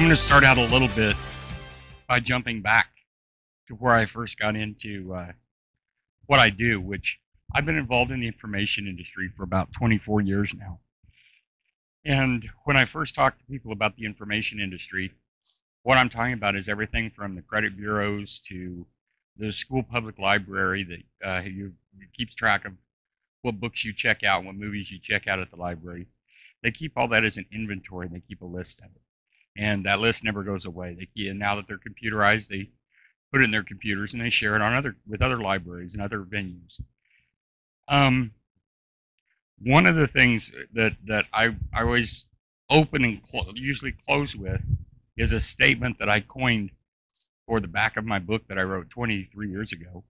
going to start out a little bit by jumping back to where I first got into what I do, which I've been involved in the information industry for about 24 years now. And when I first talk to people about the information industry, what I'm talking about is everything from the credit bureaus to the school public library that keeps track of what books you check out, what movies you check out at the library. They keep all that as an inventory. They keep a list of it. And that list never goes away. And now that they're computerized, they put it in their computers and they share it on with other libraries and other venues. One of the things that I always open and usually close with is a statement that I coined for the back of my book that I wrote 23 years ago.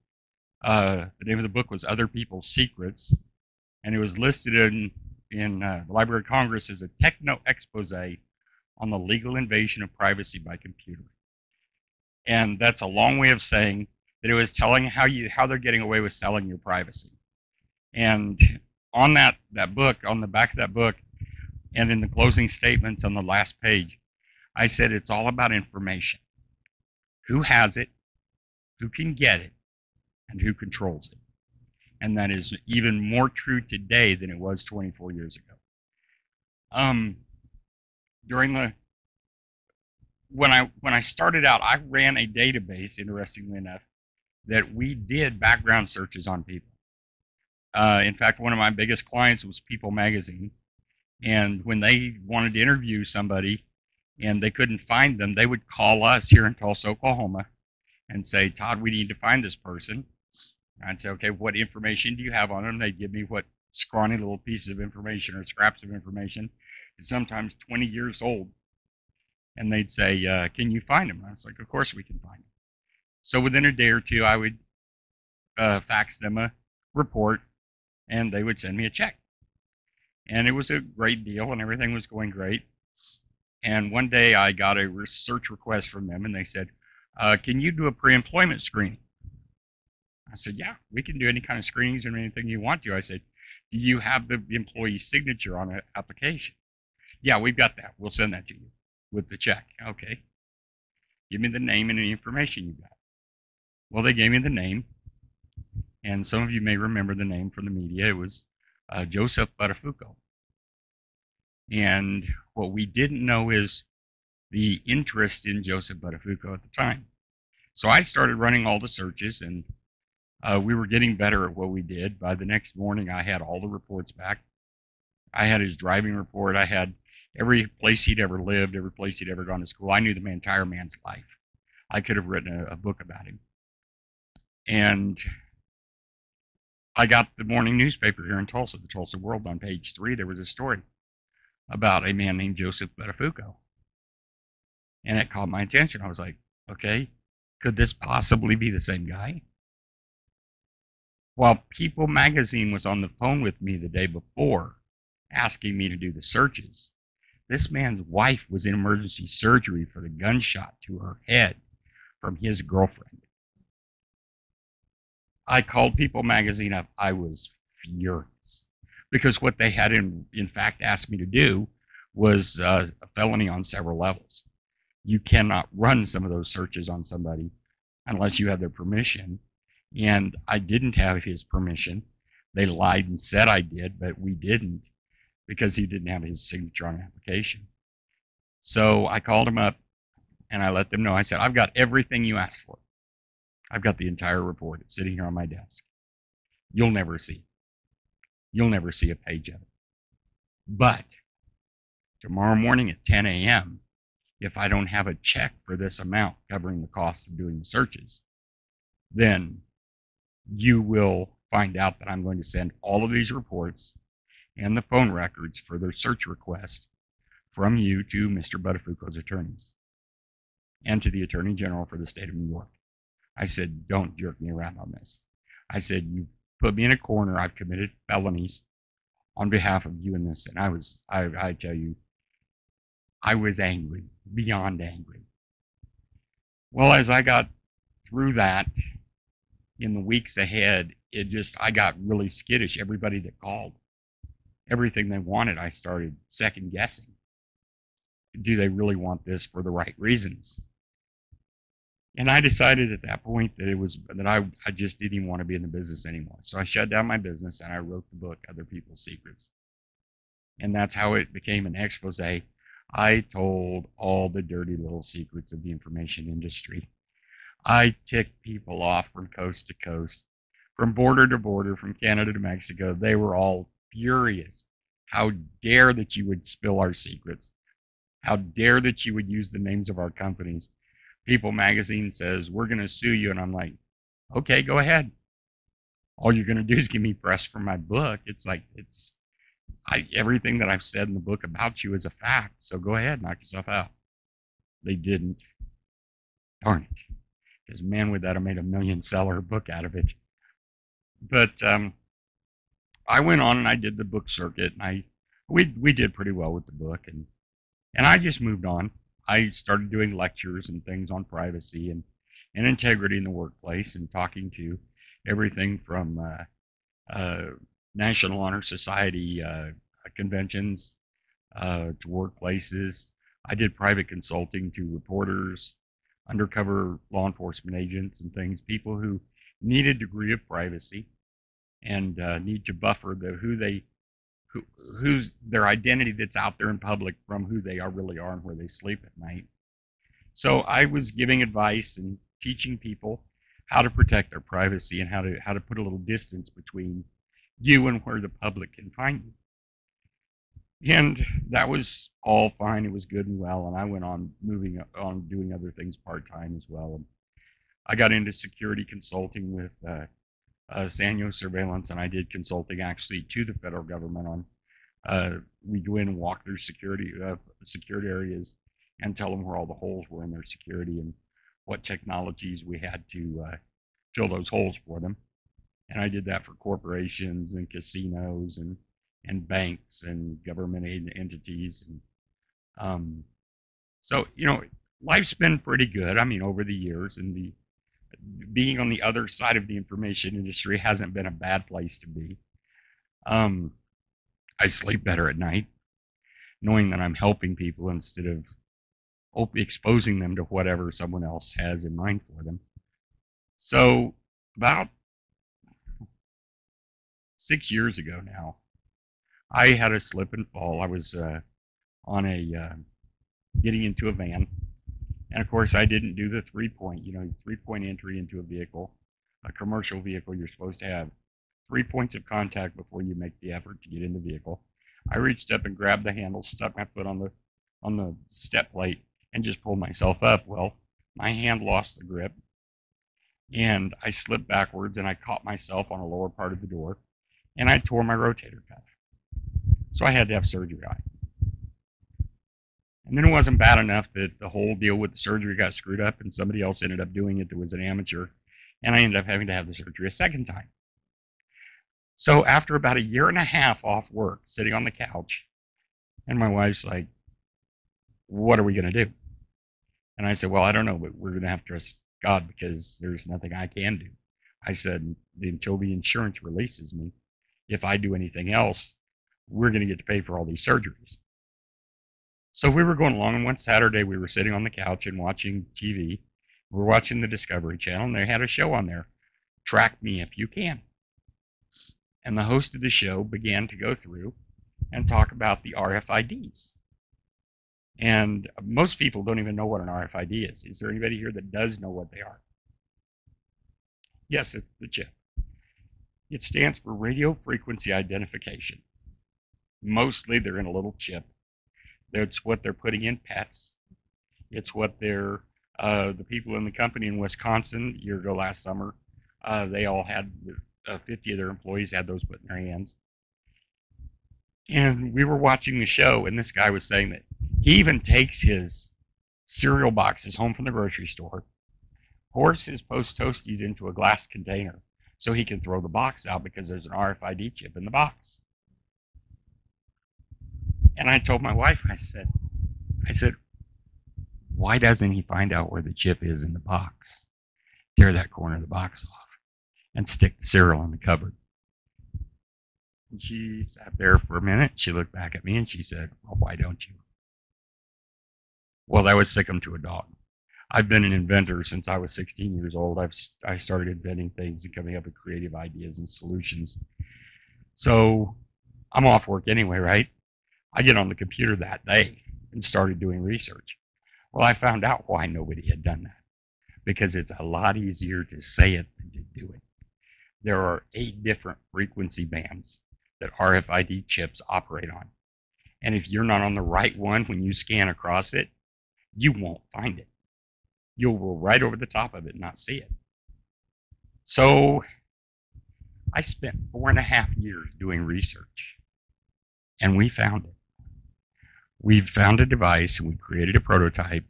The name of the book was Other People's Secrets, and it was listed in the Library of Congress as a techno expose on the legal invasion of privacy by computer. And that's a long way of saying that it was telling how they're getting away with selling your privacy. And on that book, on the back of that book, and in the closing statements on the last page, I said it's all about information. Who has it, who can get it, and who controls it. And that is even more true today than it was 24 years ago. When I started out, I ran a database, interestingly enough, that we did background searches on people. In fact, one of my biggest clients was People Magazine, and when they wanted to interview somebody and they couldn't find them, they would call us here in Tulsa, Oklahoma, and say, "Todd, we need to find this person." I'd say, "Okay, what information do you have on them?" They'd give me what scrawny little pieces of information or scraps of information, sometimes 20 years old. And they'd say, "Can you find them?" I was like, "Of course we can find them." So within a day or two, I would fax them a report, and they would send me a check. And it was a great deal, and everything was going great. And one day I got a search request from them, and they said, "Can you do a pre-employment screening?" I said, "Yeah, we can do any kind of screenings or anything you want to." I said, "Do you have the employee's signature on an application?" "Yeah, we've got that. We'll send that to you with the check." "Okay. Give me the name and any information you got." Well, they gave me the name, and some of you may remember the name from the media. It was Joseph Buttafuoco. And what we didn't know is the interest in Joseph Buttafuoco at the time. So I started running all the searches, and we were getting better at what we did. By the next morning, I had all the reports back. I had his driving report. I had every place he'd ever lived, every place he'd ever gone to school. I knew the entire man's life. I could have written a book about him. And I got the morning newspaper here in Tulsa, the Tulsa World. On page 3, there was a story about a man named Joseph Buttafuoco. And it caught my attention. I was like, okay, could this possibly be the same guy? While People Magazine was on the phone with me the day before asking me to do the searches, this man's wife was in emergency surgery for the gunshot to her head from his girlfriend. I called People Magazine up. I was furious because what they had in fact asked me to do was a felony on several levels. You cannot run some of those searches on somebody unless you have their permission. And I didn't have his permission. They lied and said I did, but we didn't because he didn't have his signature on an application. So I called him up and I let them know. I said, "I've got everything you asked for. I've got the entire report. It's sitting here on my desk. You'll never see it. You'll never see a page of it. But tomorrow morning at 10 a.m., if I don't have a check for this amount covering the cost of doing the searches, then you will find out that I'm going to send all of these reports and the phone records for their search request from you to Mr. Buttafuoco's attorneys and to the Attorney General for the state of New York." I said, "Don't jerk me around on this." I said, "You put me in a corner. I've committed felonies on behalf of you in this." And I tell you, I was angry, beyond angry. Well, as I got through that, in the weeks ahead, I got really skittish. Everybody that called, everything they wanted, I started second guessing. do they really want this for the right reasons? And I decided at that point that I just didn't even want to be in the business anymore. So I shut down my business and I wrote the book, Other People's Secrets. And that's how it became an expose. I told all the dirty little secrets of the information industry. I ticked people off from coast to coast, from border to border, from Canada to Mexico. They were all furious. How dare that you would spill our secrets? How dare that you would use the names of our companies? People magazine says, we're going to sue you. And I'm like, okay, go ahead. All you're going to do is give me press for my book. It's like, everything that I've said in the book about you is a fact. So go ahead, knock yourself out. They didn't. Darn it. Because man, would that have made a $1 million seller book out of it. But I went on and I did the book circuit, and we did pretty well with the book, and I just moved on. I started doing lectures and things on privacy and integrity in the workplace, and talking to everything from National Honor Society conventions to workplaces. I did private consulting to reporters, undercover law enforcement agents and things, people who need a degree of privacy and need to buffer who's their identity that's out there in public from who they really are and where they sleep at night. So I was giving advice and teaching people how to protect their privacy and how to put a little distance between you and where the public can find you. And that was all fine. It was good and well. And I went on moving on doing other things part-time as well. And I got into security consulting with Sanyo Surveillance, and I did consulting actually to the federal government on we go in and walk through security areas and tell them where all the holes were in their security and what technologies we had to fill those holes for them. And I did that for corporations and casinos and banks and government entities. And so, life's been pretty good. I mean, over the years, and being on the other side of the information industry hasn't been a bad place to be. I sleep better at night, knowing that I'm helping people instead of exposing them to whatever someone else has in mind for them. So about 6 years ago now, I had a slip and fall. I was getting into a van. And of course, I didn't do the 3-point, 3-point entry into a vehicle, a commercial vehicle. You're supposed to have 3 points of contact before you make the effort to get in the vehicle. I reached up and grabbed the handle, stuck my foot on the step plate, and just pulled myself up. Well, my hand lost the grip, and I slipped backwards, and I caught myself on a lower part of the door, and I tore my rotator cuff. So I had to have surgery on it. And then it wasn't bad enough that the whole deal with the surgery got screwed up and somebody else ended up doing it that was an amateur. And I ended up having to have the surgery a second time. So after about 1.5 years off work, sitting on the couch, and my wife's like, what are we going to do? And I said, well, I don't know, but we're going to have to trust God because there's nothing I can do. I said, until the insurance releases me, if I do anything else, we're going to get to pay for all these surgeries. So we were going along, and one Saturday we were sitting on the couch and watching TV. We were watching the Discovery Channel, and they had a show on there, Track Me If You Can. And the host of the show began to go through and talk about the RFIDs. And most people don't even know what an RFID is. Is there anybody here that does know what they are? Yes, it's the chip. It stands for radio frequency identification. Mostly they're in a little chip. That's what they're putting in pets. It's what they're, the people in the company in Wisconsin, a year ago last summer, they all had, 50 of their employees had those put in their hands. And we were watching the show, and this guy was saying that he even takes his cereal boxes home from the grocery store, pours his Post Toasties into a glass container so he can throw the box out because there's an RFID chip in the box. And I told my wife, I said, why doesn't he find out where the chip is in the box? Tear that corner of the box off and stick the cereal in the cupboard. And she sat there for a minute. She looked back at me and she said, well, why don't you? Well, that would sick them to a dog. I've been an inventor since I was 16 years old. I started inventing things and coming up with creative ideas and solutions. So I'm off work anyway, right? I get on the computer that day and started doing research. Well, I found out why nobody had done that, because it's a lot easier to say it than to do it. There are 8 different frequency bands that RFID chips operate on. And if you're not on the right one when you scan across it, you won't find it. You'll go right over the top of it and not see it. So I spent 4.5 years doing research, and we found it. We found a device, and we created a prototype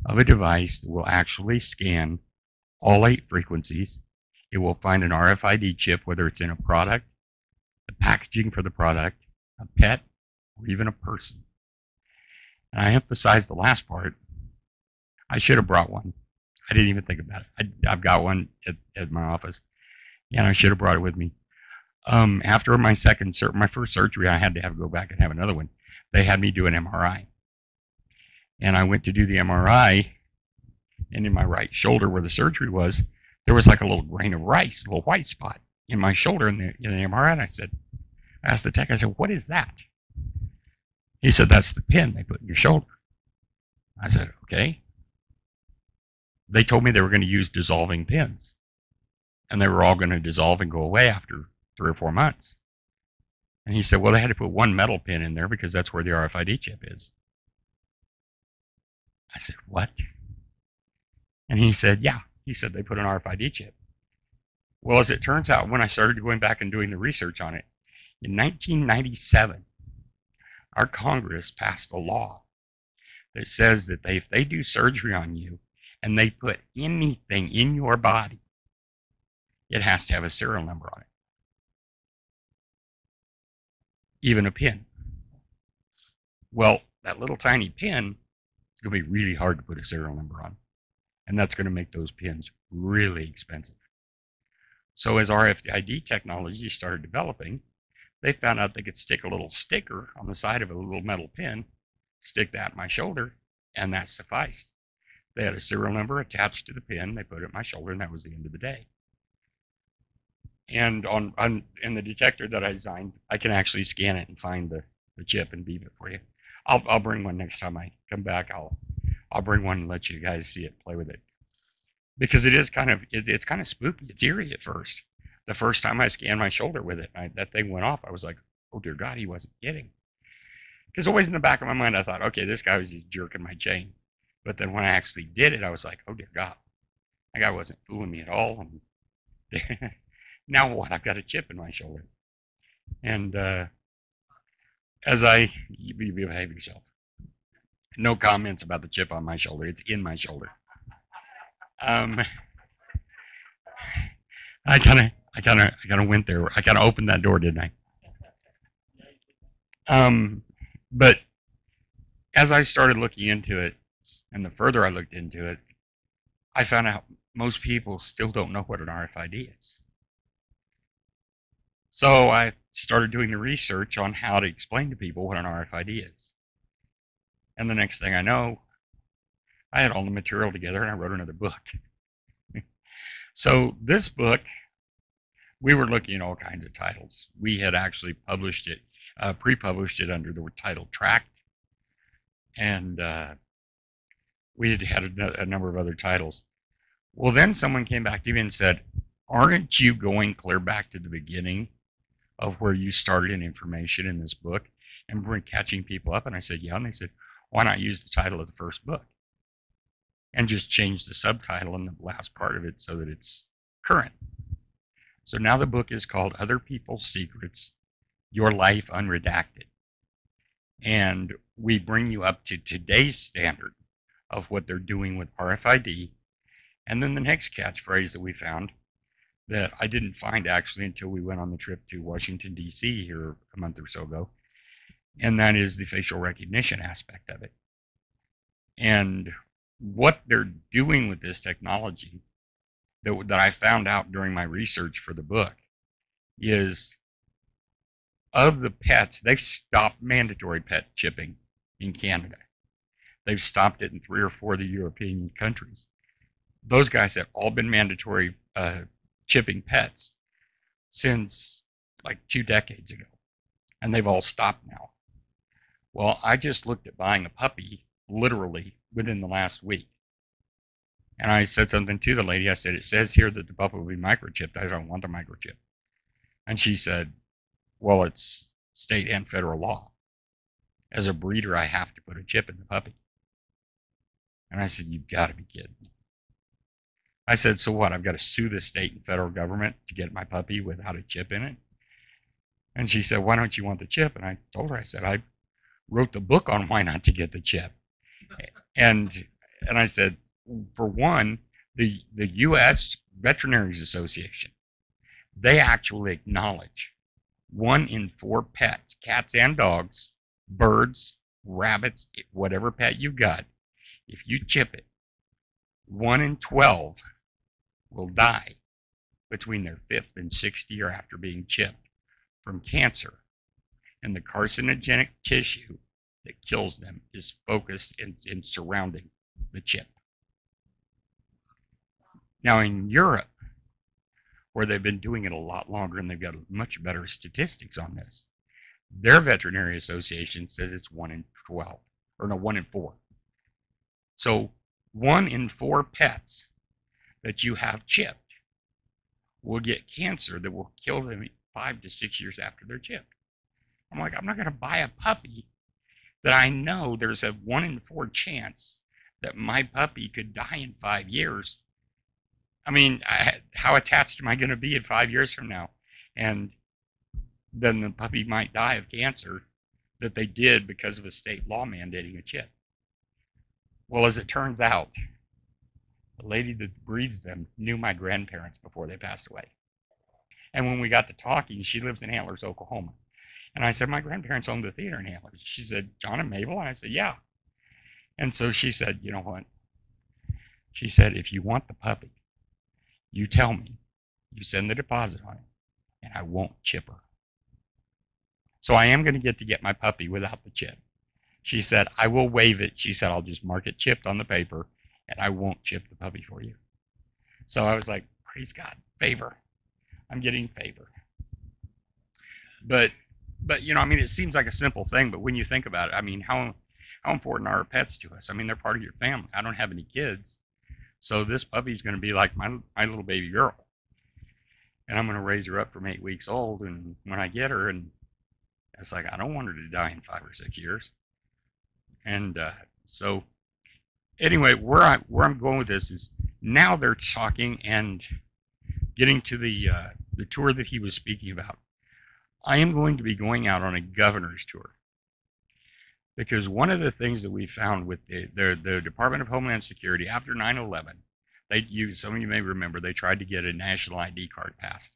of a device that will actually scan all 8 frequencies. It will find an RFID chip, whether it's in a product, the packaging for the product, a pet, or even a person. And I emphasize the last part. I should have brought one. I didn't even think about it. I've got one at my office, and I should have brought it with me. After my first surgery, I had to go back and have another one. They had me do an MRI. And I went to do the MRI, and in my right shoulder where the surgery was, there was like a little grain of rice, a little white spot in my shoulder in the MRI. And I asked the tech, I said, what is that? He said, that's the pin they put in your shoulder. I said, okay. They told me they were going to use dissolving pins, and they were all going to dissolve and go away after 3 or 4 months. And he said, well, they had to put one metal pin in there because that's where the RFID chip is. I said, what? And he said, yeah. He said they put an RFID chip. Well, as it turns out, when I started going back and doing the research on it, in 1997, our Congress passed a law that says that if they do surgery on you and they put anything in your body, it has to have a serial number on it. Even a pin. Well, that little tiny pin is going to be really hard to put a serial number on. And that's going to make those pins really expensive. So as RFID technology started developing, they found out they could stick a little sticker on the side of a little metal pin, stick that in my shoulder, and that sufficed. They had a serial number attached to the pin. They put it in my shoulder, and that was the end of the day. And in the detector that I designed, I can actually scan it and find the chip and beep it for you. I'll bring one next time I come back. I'll bring one and let you guys see it, play with it, because it's kind of spooky. It's eerie at first. The first time I scanned my shoulder with it, that thing went off. I was like, oh dear God, he wasn't kidding. Because always in the back of my mind, I thought, okay, this guy was just jerking my chain. But then when I actually did it, I was like, oh dear God, that guy wasn't fooling me at all. And now what? I've got a chip in my shoulder. And you behave yourself. No comments about the chip on my shoulder. It's in my shoulder. I kind of went there. I kind of opened that door, didn't I? But as I started looking into it, and the further I looked into it, I found out most people still don't know what an RFID is. So I started doing the research on how to explain to people what an RFID is. And the next thing I know, I had all the material together and I wrote another book. So this book, we were looking at all kinds of titles. We had actually published it, pre-published it under the title Tract. And we had a number of other titles. Well, then someone came back to me and said, aren't you going clear back to the beginning of where you started in information in this book and we're catching people up? And I said, yeah. And they said, why not use the title of the first book and just change the subtitle in the last part of it so that it's current? So now the book is called Other People's Secrets, Your Life Unredacted. And we bring you up to today's standard of what they're doing with RFID. And then the next catchphrase that we found that I didn't find actually until we went on the trip to Washington, D.C. here a month or so ago, and that is the facial recognition aspect of it. And what they're doing with this technology that I found out during my research for the book is, of the pets, they've stopped mandatory pet chipping in Canada. They've stopped it in 3 or 4 of the European countries. Those guys have all been mandatory chipping pets since like 2 decades ago, and they've all stopped now. Well, I just looked at buying a puppy literally within the last week. And I said something to the lady. I said, it says here that the puppy will be microchipped. I don't want the microchip. And she said, well, it's state and federal law. As a breeder, I have to put a chip in the puppy. And I said, you've got to be kidding me. I said, so what? I've got to sue the state and federal government to get my puppy without a chip in it? And she said, why don't you want the chip? And I told her, I said, I wrote the book on why not to get the chip. And I said, for one, the U.S. Veterinarians Association, they actually acknowledge 1 in 4 pets, cats and dogs, birds, rabbits, whatever pet you've got, if you chip it, 1 in 12 will die between their 5th and 6th year after being chipped from cancer. And the carcinogenic tissue that kills them is focused in surrounding the chip. Now in Europe, where they've been doing it a lot longer and they've got much better statistics on this, their veterinary association says it's 1 in 12, or no, 1 in 4. So 1 in 4 pets that you have chipped will get cancer that will kill them 5 to 6 years after they're chipped. I'm like, I'm not going to buy a puppy that I know there's a 1 in 4 chance that my puppy could die in 5 years. I mean, how attached am I going to be in 5 years from now? And then the puppy might die of cancer that they did because of a state law mandating a chip. Well, as it turns out, the lady that breeds them knew my grandparents before they passed away. And when we got to talking, she lives in Antlers, Oklahoma. And I said, my grandparents owned the theater in Antlers. She said, John and Mabel? And I said, yeah. And so she said, you know what? She said, if you want the puppy, you tell me, you send the deposit on it, and I won't chip her. So I am going to get my puppy without the chip. She said, I will waive it. She said, I'll just mark it chipped on the paper, and I won't chip the puppy for you. So I was like, praise God, favor. I'm getting favor. But you know, I mean, it seems like a simple thing, but when you think about it, I mean, how important are our pets to us? I mean, they're part of your family. I don't have any kids. So this puppy's going to be like my little baby girl. And I'm going to raise her up from 8 weeks old. And when I get her, and it's like, I don't want her to die in 5 or 6 years. And so anyway, where I'm going with this is now they're talking and getting to the tour that he was speaking about. I am going to be going out on a governor's tour. Because one of the things that we found with the Department of Homeland Security after 9/11, some of you may remember, they tried to get a national ID card passed.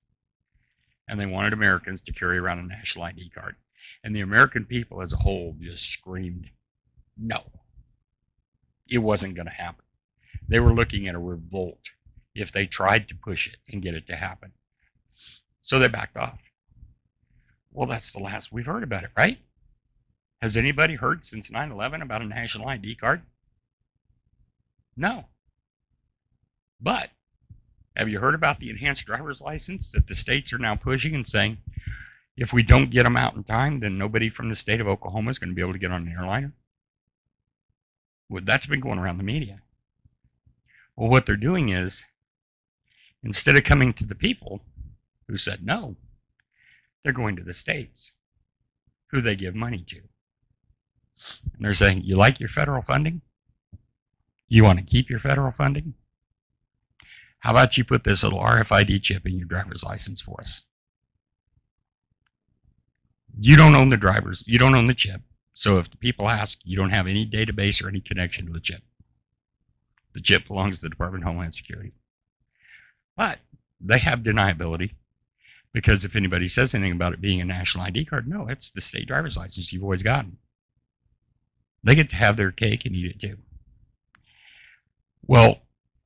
And they wanted Americans to carry around a national ID card. And the American people as a whole just screamed, no. It wasn't going to happen. They were looking at a revolt if they tried to push it and get it to happen. So they backed off. Well, that's the last we've heard about it, right? Has anybody heard since 9/11 about a national ID card? No. But have you heard about the enhanced driver's license that the states are now pushing and saying, if we don't get them out in time, then nobody from the state of Oklahoma is going to be able to get on an airliner? Well, that's been going around the media. Well, what they're doing is, instead of coming to the people who said no, they're going to the states who they give money to. And they're saying, you like your federal funding? You want to keep your federal funding? How about you put this little RFID chip in your driver's license for us? You don't own the drivers. You don't own the chip. So if the people ask, you don't have any database or any connection to the chip. The chip belongs to the Department of Homeland Security. But they have deniability, because if anybody says anything about it being a national ID card, no, it's the state driver's license you've always gotten. They get to have their cake and eat it too. Well,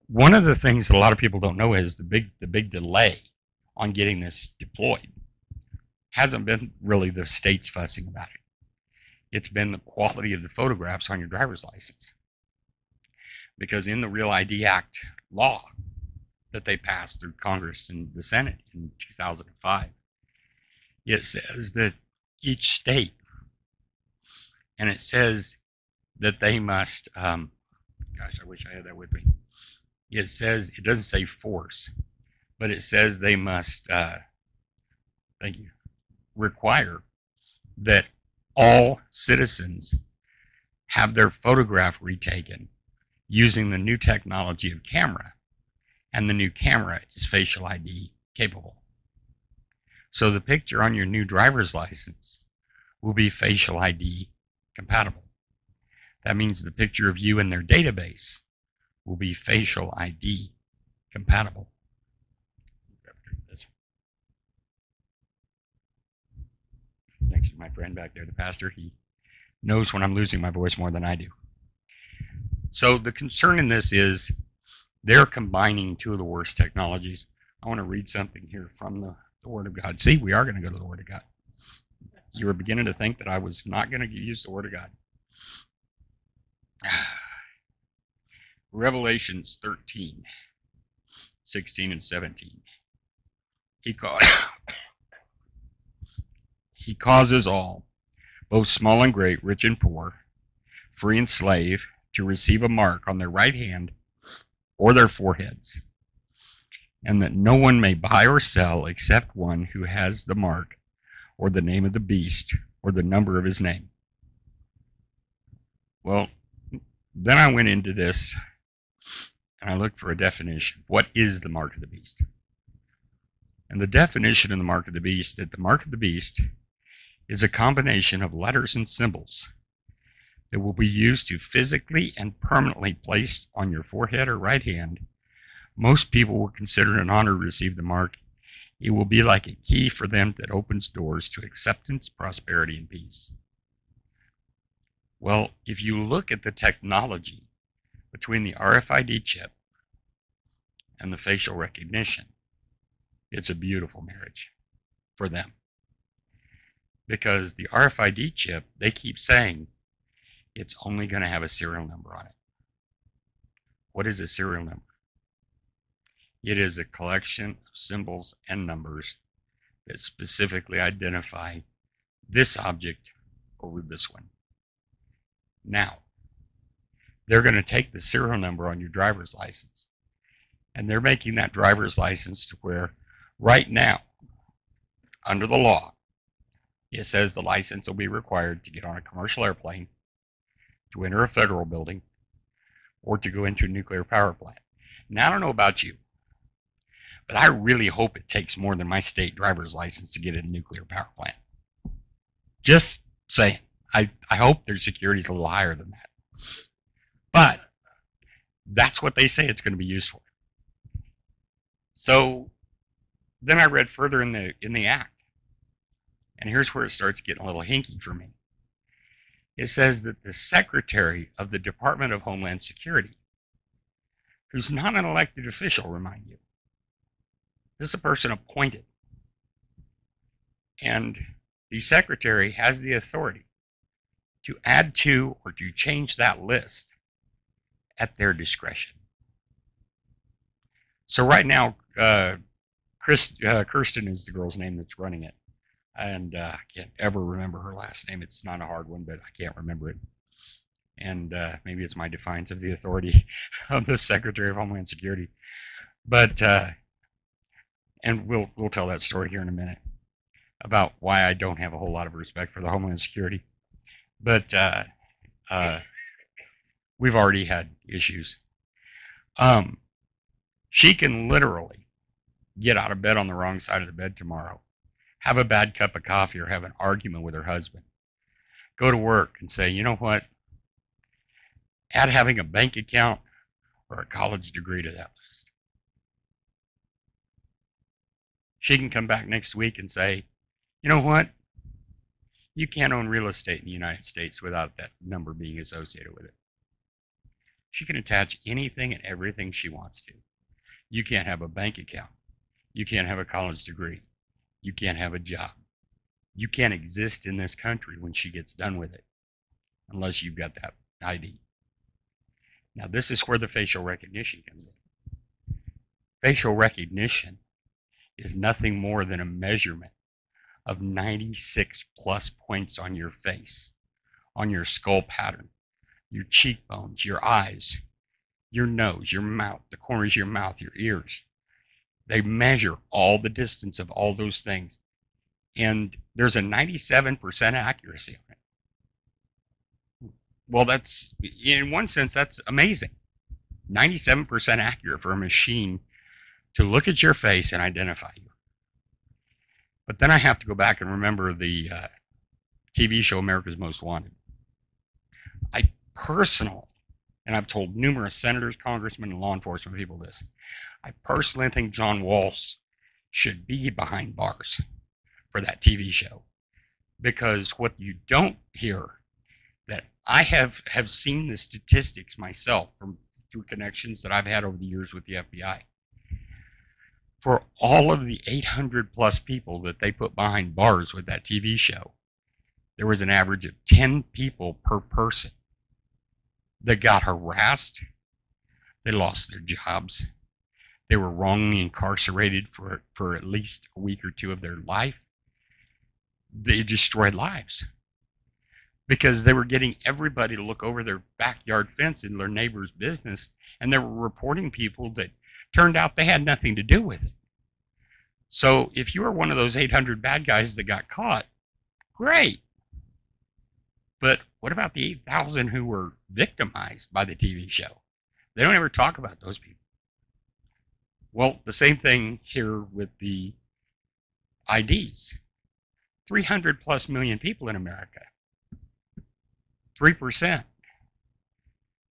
one of the things that a lot of people don't know is the big delay on getting this deployed hasn't been really the states fussing about it. it's been the quality of the photographs on your driver's license. Because in the Real ID Act law that they passed through Congress and the Senate in 2005, it says that each state, and it says that they must, gosh, I wish I had that with me. It says, it doesn't say force, but it says they must, thank you, require that all citizens have their photograph retaken using the new technology of camera, and the new camera is facial ID capable. So the picture on your new driver's license will be facial ID compatible. That means the picture of you in their database will be facial ID compatible. Next to my friend back there, the pastor, he knows when I'm losing my voice more than I do. So the concern in this is they're combining two of the worst technologies. I want to read something here from the Word of God. See, we are going to go to the Word of God. You were beginning to think that I was not going to use the Word of God. Revelations 13, 16 and 17. He causes all, both small and great, rich and poor, free and slave, to receive a mark on their right hand or their foreheads, and that no one may buy or sell except one who has the mark or the name of the beast or the number of his name. Well, then I went into this and I looked for a definition. What is the mark of the beast? And the definition of the mark of the beast, that the mark of the beast is a combination of letters and symbols that will be used to physically and permanently placed on your forehead or right hand. Most people will consider it an honor to receive the mark. It will be like a key for them that opens doors to acceptance, prosperity, and peace. Well, if you look at the technology between the RFID chip and the facial recognition, it's a beautiful marriage for them. Because the RFID chip, they keep saying, it's only going to have a serial number on it. What is a serial number? It is a collection of symbols and numbers that specifically identify this object over this one. Now, they're going to take the serial number on your driver's license, and they're making that driver's license to where right now, under the law, it says the license will be required to get on a commercial airplane, to enter a federal building, or to go into a nuclear power plant. Now, I don't know about you, but I really hope it takes more than my state driver's license to get in a nuclear power plant. Just saying. I hope their security is a little higher than that. But that's what they say it's going to be used for. So then I read further in the act, and here's where it starts getting a little hinky for me. It says that the Secretary of the Department of Homeland Security, who's not an elected official, remind you, this is a person appointed, and the Secretary has the authority to add to or to change that list at their discretion. So right now, Kirsten is the girl's name that's running it. And I can't ever remember her last name. It's not a hard one, but I can't remember it. And maybe it's my defiance of the authority of the Secretary of Homeland Security. But, and we'll tell that story here in a minute about why I don't have a whole lot of respect for the Homeland Security. But we've already had issues. She can literally get out of bed on the wrong side of the bed tomorrow, have a bad cup of coffee, or have an argument with her husband, go to work and say, you know what, add having a bank account or a college degree to that list. She can come back next week and say, you know what, you can't own real estate in the United States without that number being associated with it. She can attach anything and everything she wants to. You can't have a bank account. You can't have a college degree. You can't have a job. You can't exist in this country when she gets done with it. unless you've got that ID. Now, this is where the facial recognition comes in. Facial recognition is nothing more than a measurement of 96 plus points on your face, on your skull pattern, your cheekbones, your eyes, your nose, your mouth, the corners of your mouth, your ears. They measure all the distance of all those things. And there's a 97% accuracy on it. Well, that's, in one sense, that's amazing. 97% accurate for a machine to look at your face and identify you. But then I have to go back and remember the TV show America's Most Wanted. I personally, and I've told numerous senators, congressmen, and law enforcement people this, I personally think John Walsh should be behind bars for that TV show. Because what you don't hear, that I have seen the statistics myself through connections that I've had over the years with the FBI. For all of the 800 plus people that they put behind bars with that TV show, there was an average of 10 people per person that got harassed. They lost their jobs. They were wrongly incarcerated for at least a week or two of their life. They destroyed lives because they were getting everybody to look over their backyard fence in their neighbor's business, and they were reporting people that turned out they had nothing to do with it. So if you were one of those 800 bad guys that got caught, great. But what about the 8,000 who were victimized by the TV show? They don't ever talk about those people. Well, the same thing here with the IDs. 300 plus million people in America. 3%.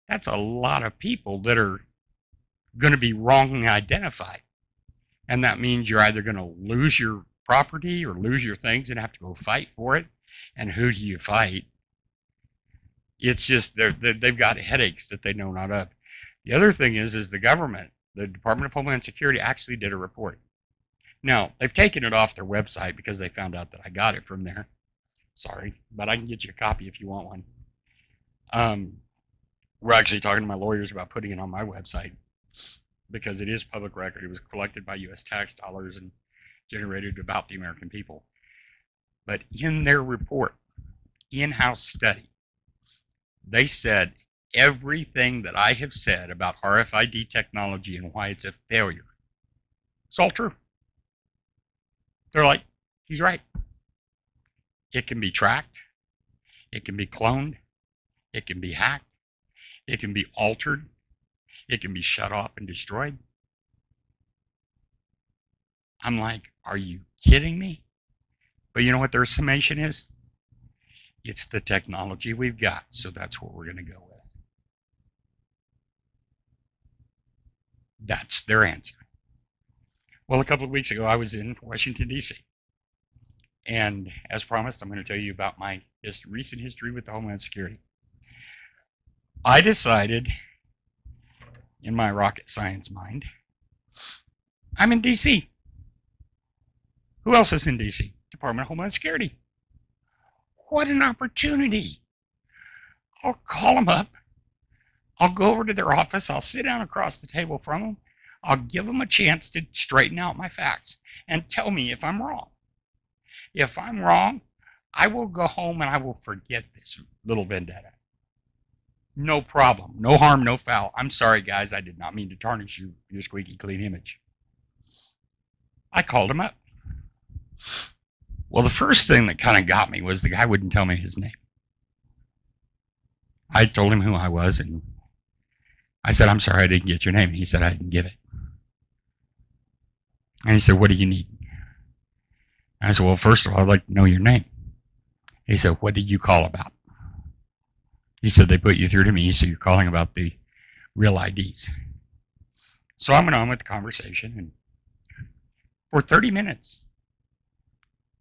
That's a lot of people that are going to be wrongly identified. And that means you're either going to lose your property or lose your things and have to go fight for it. And who do you fight? It's just they've got headaches that they know not of. The other thing is the government, the Department of Homeland Security, actually did a report. Now, they've taken it off their website because they found out that I got it from there. Sorry, but I can get you a copy if you want one. We're actually talking to my lawyers about putting it on my website because it is public record. It was collected by U.S. tax dollars and generated about the American people. But in their report, in-house study, they said everything that I have said about RFID technology and why it's a failure, it's all true. They're like, he's right. It can be tracked. It can be cloned. It can be hacked. It can be altered. It can be shut off and destroyed. I'm like, are you kidding me? But you know what their summation is? It's the technology we've got, so that's what we're going to go with. That's their answer. Well, a couple of weeks ago, I was in Washington, D.C. And as promised, I'm going to tell you about my recent history with the Homeland Security. I decided, in my rocket science mind, I'm in D.C. Who else is in D.C.? Department of Homeland Security. What an opportunity. I'll call them up. I'll go over to their office. I'll sit down across the table from them. I'll give them a chance to straighten out my facts and tell me if I'm wrong. If I'm wrong, I will go home and I will forget this little vendetta. No problem. No harm, no foul. I'm sorry, guys. I did not mean to tarnish your squeaky clean image. I called him up. Well, the first thing that kind of got me was the guy wouldn't tell me his name. I told him who I was, and I said, I'm sorry I didn't get your name. And he said, I didn't give it. And he said, what do you need? And I said, well, first of all, I'd like to know your name. He said, what did you call about? He said, they put you through to me, so you're calling about the real IDs. So I went on with the conversation, and for 30 minutes,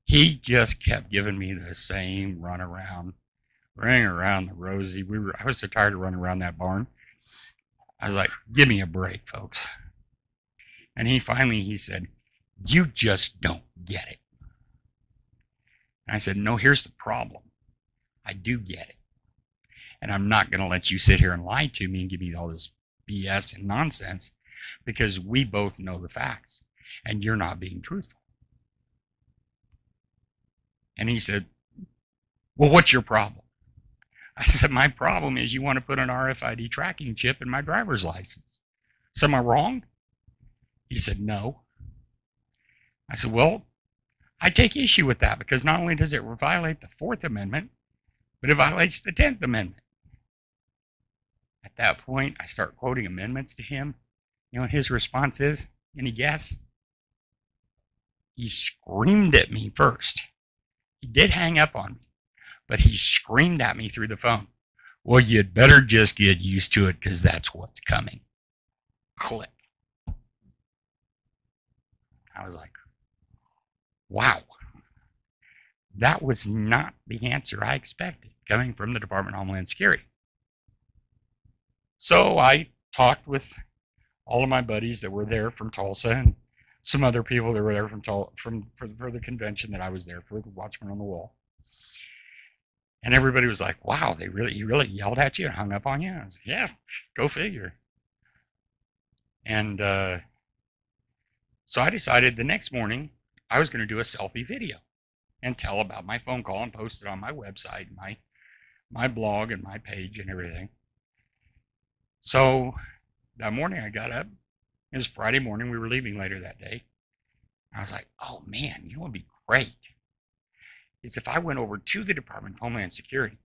he just kept giving me the same runaround, running around the rosy. I was so tired of running around that barn. I was like, give me a break, folks. And he said, you just don't get it. And I said, no, here's the problem. I do get it. And I'm not going to let you sit here and lie to me and give me all this BS and nonsense, because we both know the facts and you're not being truthful. And he said, well, what's your problem? I said, my problem is you want to put an RFID tracking chip in my driver's license. So am I wrong? He said, no. I said, well, I take issue with that, because not only does it violate the Fourth Amendment, but it violates the 10th Amendment. At that point, I start quoting amendments to him. You know what his response is? Any guess? He screamed at me first. He did hang up on me, but he screamed at me through the phone. Well, you'd better just get used to it, because that's what's coming. Click. I was like, wow. That was not the answer I expected coming from the Department of Homeland Security. So I talked with all of my buddies that were there from Tulsa, and some other people that were there for the convention that I was there for, the Watchman on the Wall. And everybody was like, wow, he really yelled at you and hung up on you? I was like, yeah, go figure. And so I decided the next morning I was going to do a selfie video and tell about my phone call and post it on my website, my blog and my page and everything. So that morning I got up. It was Friday morning. We were leaving later that day. I was like, oh man, you know what would be great is if I went over to the Department of Homeland Security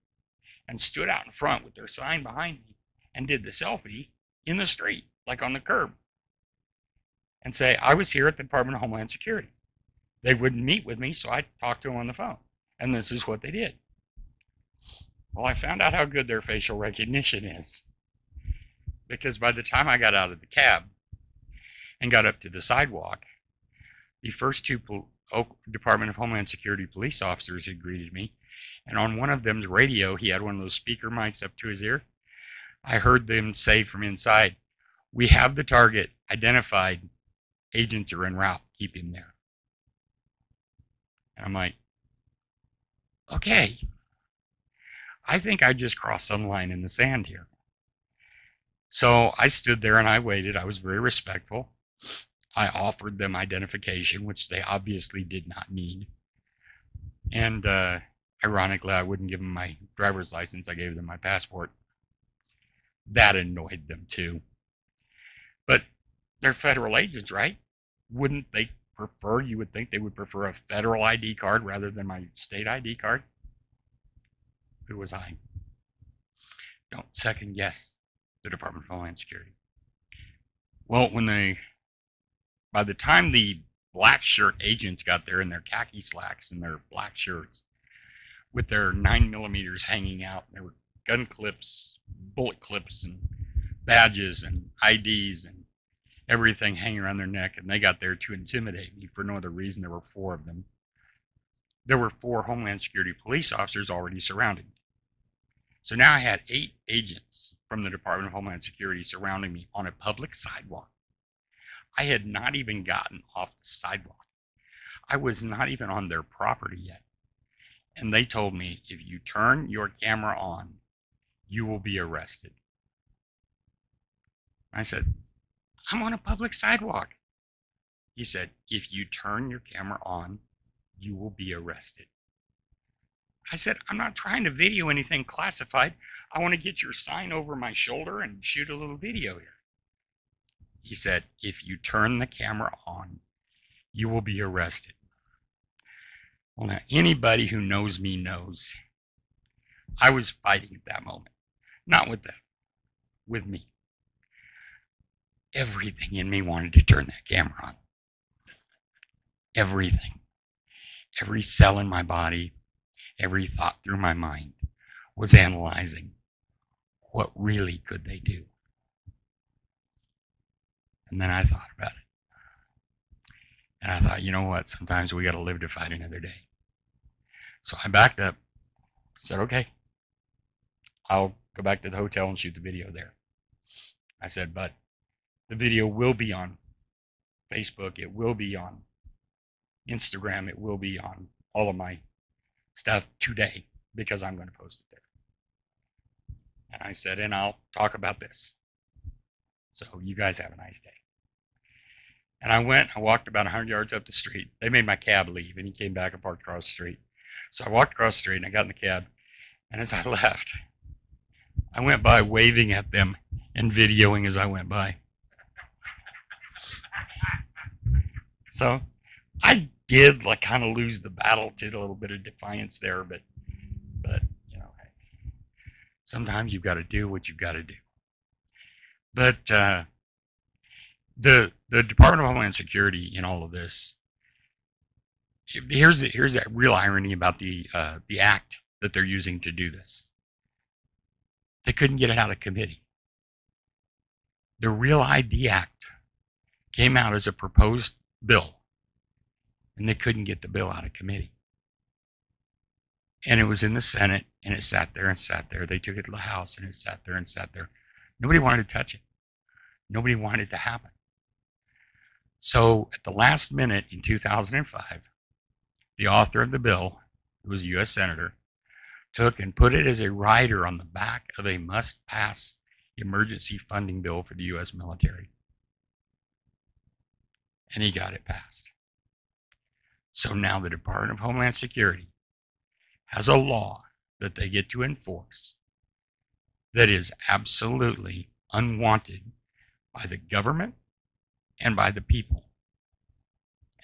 and stood out in front with their sign behind me and did the selfie in the street, like on the curb, and say, I was here at the Department of Homeland Security. They wouldn't meet with me, so I talked to them on the phone. And this is what they did. Well, I found out how good their facial recognition is, because by the time I got out of the cab and got up to the sidewalk, the first two Department of Homeland Security police officers had greeted me, and on one of them's radio, he had one of those speaker mics up to his ear. I heard them say from inside, we have the target identified, agents are en route, keep him there. And I'm like, okay, I think I just crossed some line in the sand here. So I stood there and I waited. I was very respectful. I offered them identification, which they obviously did not need. And ironically, I wouldn't give them my driver's license. I gave them my passport. That annoyed them too. But they're federal agents, right? Wouldn't they prefer, you would think they would prefer a federal ID card rather than my state ID card? Who was I? Don't second guess the Department of Homeland Security. Well, by the time the black shirt agents got there in their khaki slacks and their black shirts with their 9mm hanging out, there were gun clips, bullet clips, and badges and IDs and everything hanging around their neck, and they got there to intimidate me for no other reason. There were 4 of them. There were 4 Homeland Security police officers already surrounding me. So now I had 8 agents from the Department of Homeland Security surrounding me on a public sidewalk. I had not even gotten off the sidewalk. I was not even on their property yet. And they told me, if you turn your camera on, you will be arrested. I said, I'm on a public sidewalk. He said, if you turn your camera on, you will be arrested. I said, I'm not trying to video anything classified. I want to get your sign over my shoulder and shoot a little video here. He said, if you turn the camera on, you will be arrested. Well, now, anybody who knows me knows I was fighting at that moment. Not with them, with me. Everything in me wanted to turn that camera on. Everything. Every cell in my body, every thought through my mind was analyzing what really could they do. And then I thought about it. And I thought, you know what? Sometimes we got to live to fight another day. So I backed up, said, okay, I'll go back to the hotel and shoot the video there. I said, but the video will be on Facebook. It will be on Instagram. It will be on all of my stuff today because I'm going to post it there. And I said, and I'll talk about this. So you guys have a nice day. And I walked about 100 yards up the street. They made my cab leave, and he came back and parked across the street. So I walked across the street, and I got in the cab. And as I left, I went by waving at them and videoing as I went by. So I did like kind of lose the battle to a little bit of defiance there, but you know, sometimes you've got to do what you've got to do. But the Department of Homeland Security in all of this, here's that real irony about the act that they're using to do this. They couldn't get it out of committee. The Real ID Act came out as a proposed bill, and they couldn't get the bill out of committee. And it was in the Senate, and it sat there and sat there. They took it to the House, and it sat there and sat there. Nobody wanted to touch it. Nobody wanted it to happen. So at the last minute in 2005, the author of the bill, who was a U.S. Senator, took and put it as a rider on the back of a must-pass emergency funding bill for the U.S. military. And he got it passed. So now the Department of Homeland Security has a law that they get to enforce that is absolutely unwanted by the government and by the people.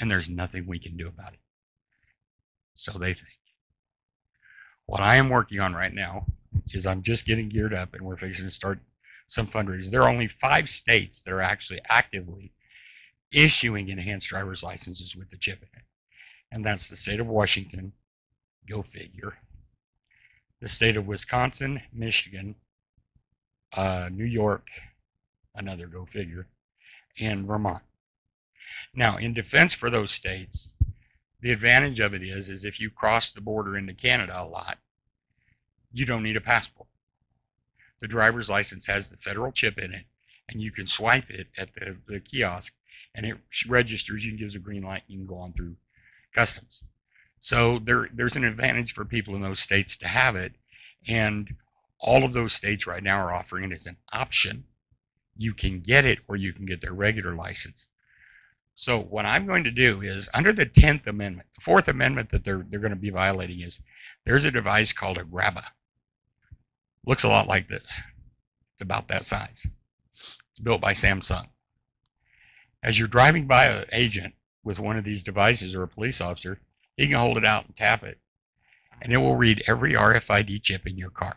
And there's nothing we can do about it. So they think. What I am working on right now is I'm just getting geared up, and we're fixing to start some fundraisers. There are only 5 states that are actually actively issuing enhanced driver's licenses with the chip in it. And that's the state of Washington, go figure, the state of Wisconsin, Michigan, New York, another go figure, and Vermont. Now, in defense for those states, the advantage of it is if you cross the border into Canada a lot, you don't need a passport. The driver's license has the federal chip in it, and you can swipe it at the kiosk, and it registers. You can give a green light, you can go on through customs. So there's an advantage for people in those states to have it, and all of those states right now are offering it as an option. You can get it, or you can get their regular license. So what I'm going to do is, under the 10th Amendment, the 4th Amendment that they're going to be violating is, there's a device called a grabba. Looks a lot like this. It's about that size. It's built by Samsung. As you're driving by an agent with one of these devices, or a police officer, he can hold it out and tap it, and it will read every RFID chip in your car.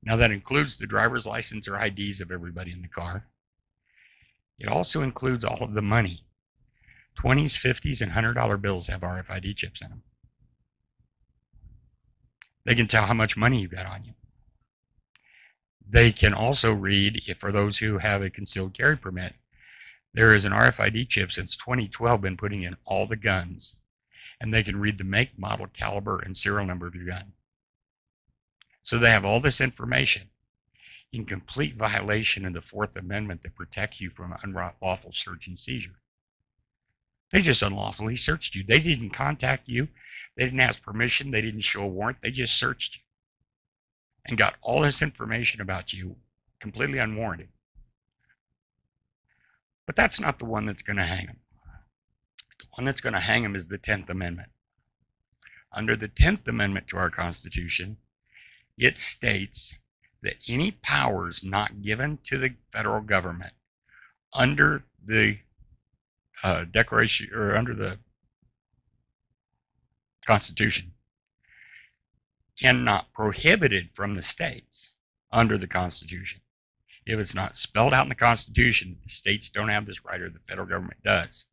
Now that includes the driver's license or IDs of everybody in the car. It also includes all of the money. 20s, 50s, and $100 bills have RFID chips in them. They can tell how much money you got on you. They can also read, if for those who have a concealed carry permit, there is an RFID chip since 2012 been putting in all the guns, and they can read the make, model, caliber, and serial number of your gun. So they have all this information in complete violation of the 4th Amendment that protects you from unlawful search and seizure. They just unlawfully searched you. They didn't contact you. They didn't ask permission. They didn't show a warrant. They just searched you and got all this information about you completely unwarranted. But that's not the one that's going to hang them. The one that's going to hang them is the 10th Amendment. Under the 10th Amendment to our Constitution, it states that any powers not given to the federal government under the Declaration, or under the Constitution, and not prohibited from the states under the Constitution. If it's not spelled out in the Constitution, the states don't have this right, or the federal government does,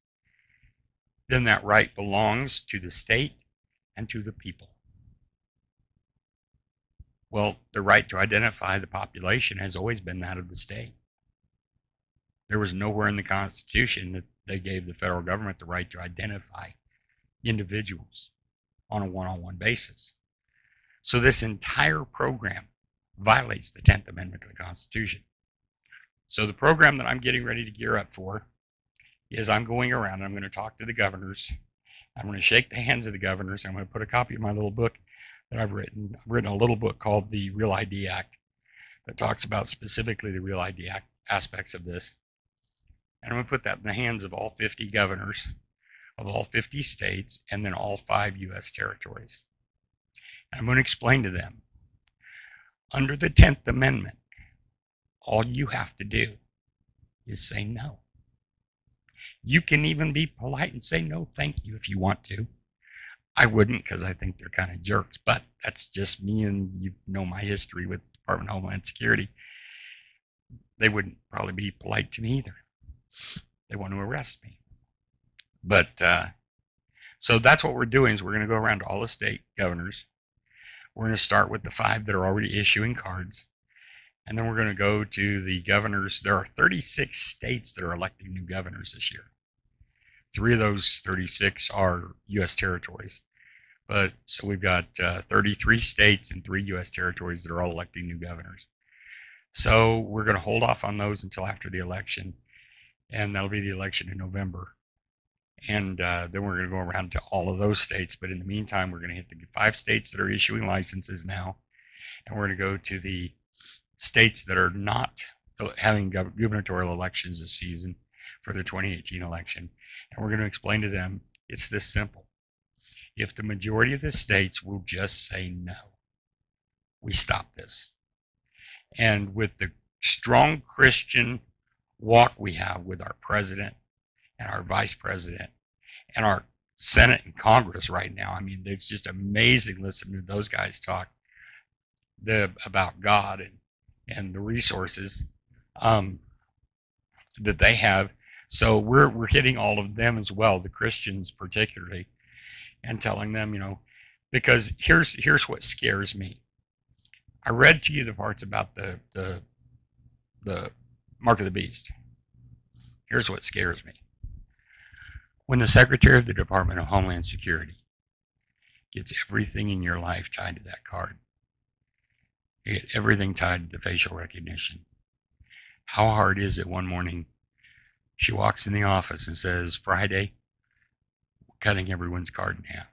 then that right belongs to the state and to the people. Well, the right to identify the population has always been that of the state. There was nowhere in the Constitution that they gave the federal government the right to identify individuals on a one-on-one basis. So this entire program violates the 10th Amendment to the Constitution. So the program that I'm getting ready to gear up for is, I'm going around and I'm going to talk to the governors. I'm going to shake the hands of the governors. I'm going to put a copy of my little book that I've written. I've written a little book called the Real ID Act that talks about specifically the Real ID Act aspects of this. And I'm going to put that in the hands of all 50 governors of all 50 states and then all 5 U.S. territories. And I'm going to explain to them, under the 10th Amendment, all you have to do is say no. You can even be polite and say no, thank you, if you want to. I wouldn't, because I think they're kind of jerks, but that's just me, and you know my history with the Department of Homeland Security. They wouldn't probably be polite to me either. They want to arrest me. But so that's what we're doing, is we're going to go around to all the state governors. We're going to start with the 5 that are already issuing cards. And then we're going to go to the governors. There are 36 states that are electing new governors this year. 3 of those 36 are U.S. territories. But so we've got 33 states and 3 U.S. territories that are all electing new governors. So we're going to hold off on those until after the election. And that'll be the election in November. And then we're going to go around to all of those states. But in the meantime, we're going to hit the 5 states that are issuing licenses now. And we're going to go to the states that are not having gubernatorial elections this season for the 2018 election. And we're going to explain to them it's this simple. If the majority of the states will just say no, we stop this. And with the strong Christian walk we have with our president and our vice president and our Senate and Congress right now, I mean, it's just amazing listening to those guys talk about God and the resources that they have. So we're hitting all of them as well, the Christians particularly, and telling them, you know, because here's what scares me. I read to you the parts about the mark of the beast. Here's what scares me. When the Secretary of the Department of Homeland Security gets everything in your life tied to that card, you get everything tied to the facial recognition. How hard is it one morning she walks in the office and says, Friday, we're cutting everyone's card in half.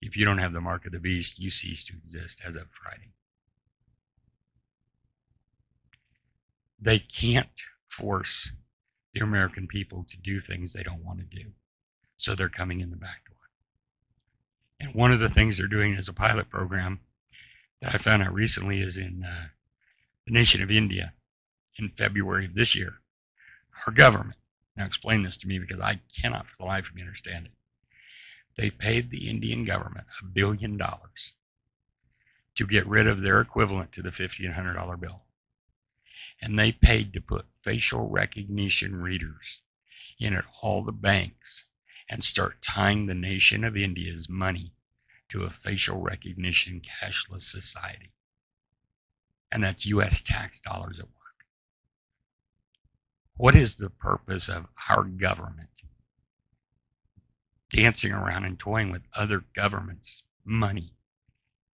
If you don't have the mark of the beast, you cease to exist as of Friday. They can't force the American people to do things they don't want to do. So they're coming in the back door. And one of the things they're doing as a pilot program that I found out recently is in the nation of India in February of this year. Our government, now explain this to me because I cannot for the life of me understand it. They paid the Indian government $1 billion to get rid of their equivalent to the $50 and $100 bill. And they paid to put facial recognition readers in at all the banks and start tying the nation of India's money to a facial recognition cashless society. And that's U.S. tax dollars at work. What is the purpose of our government dancing around and toying with other governments' money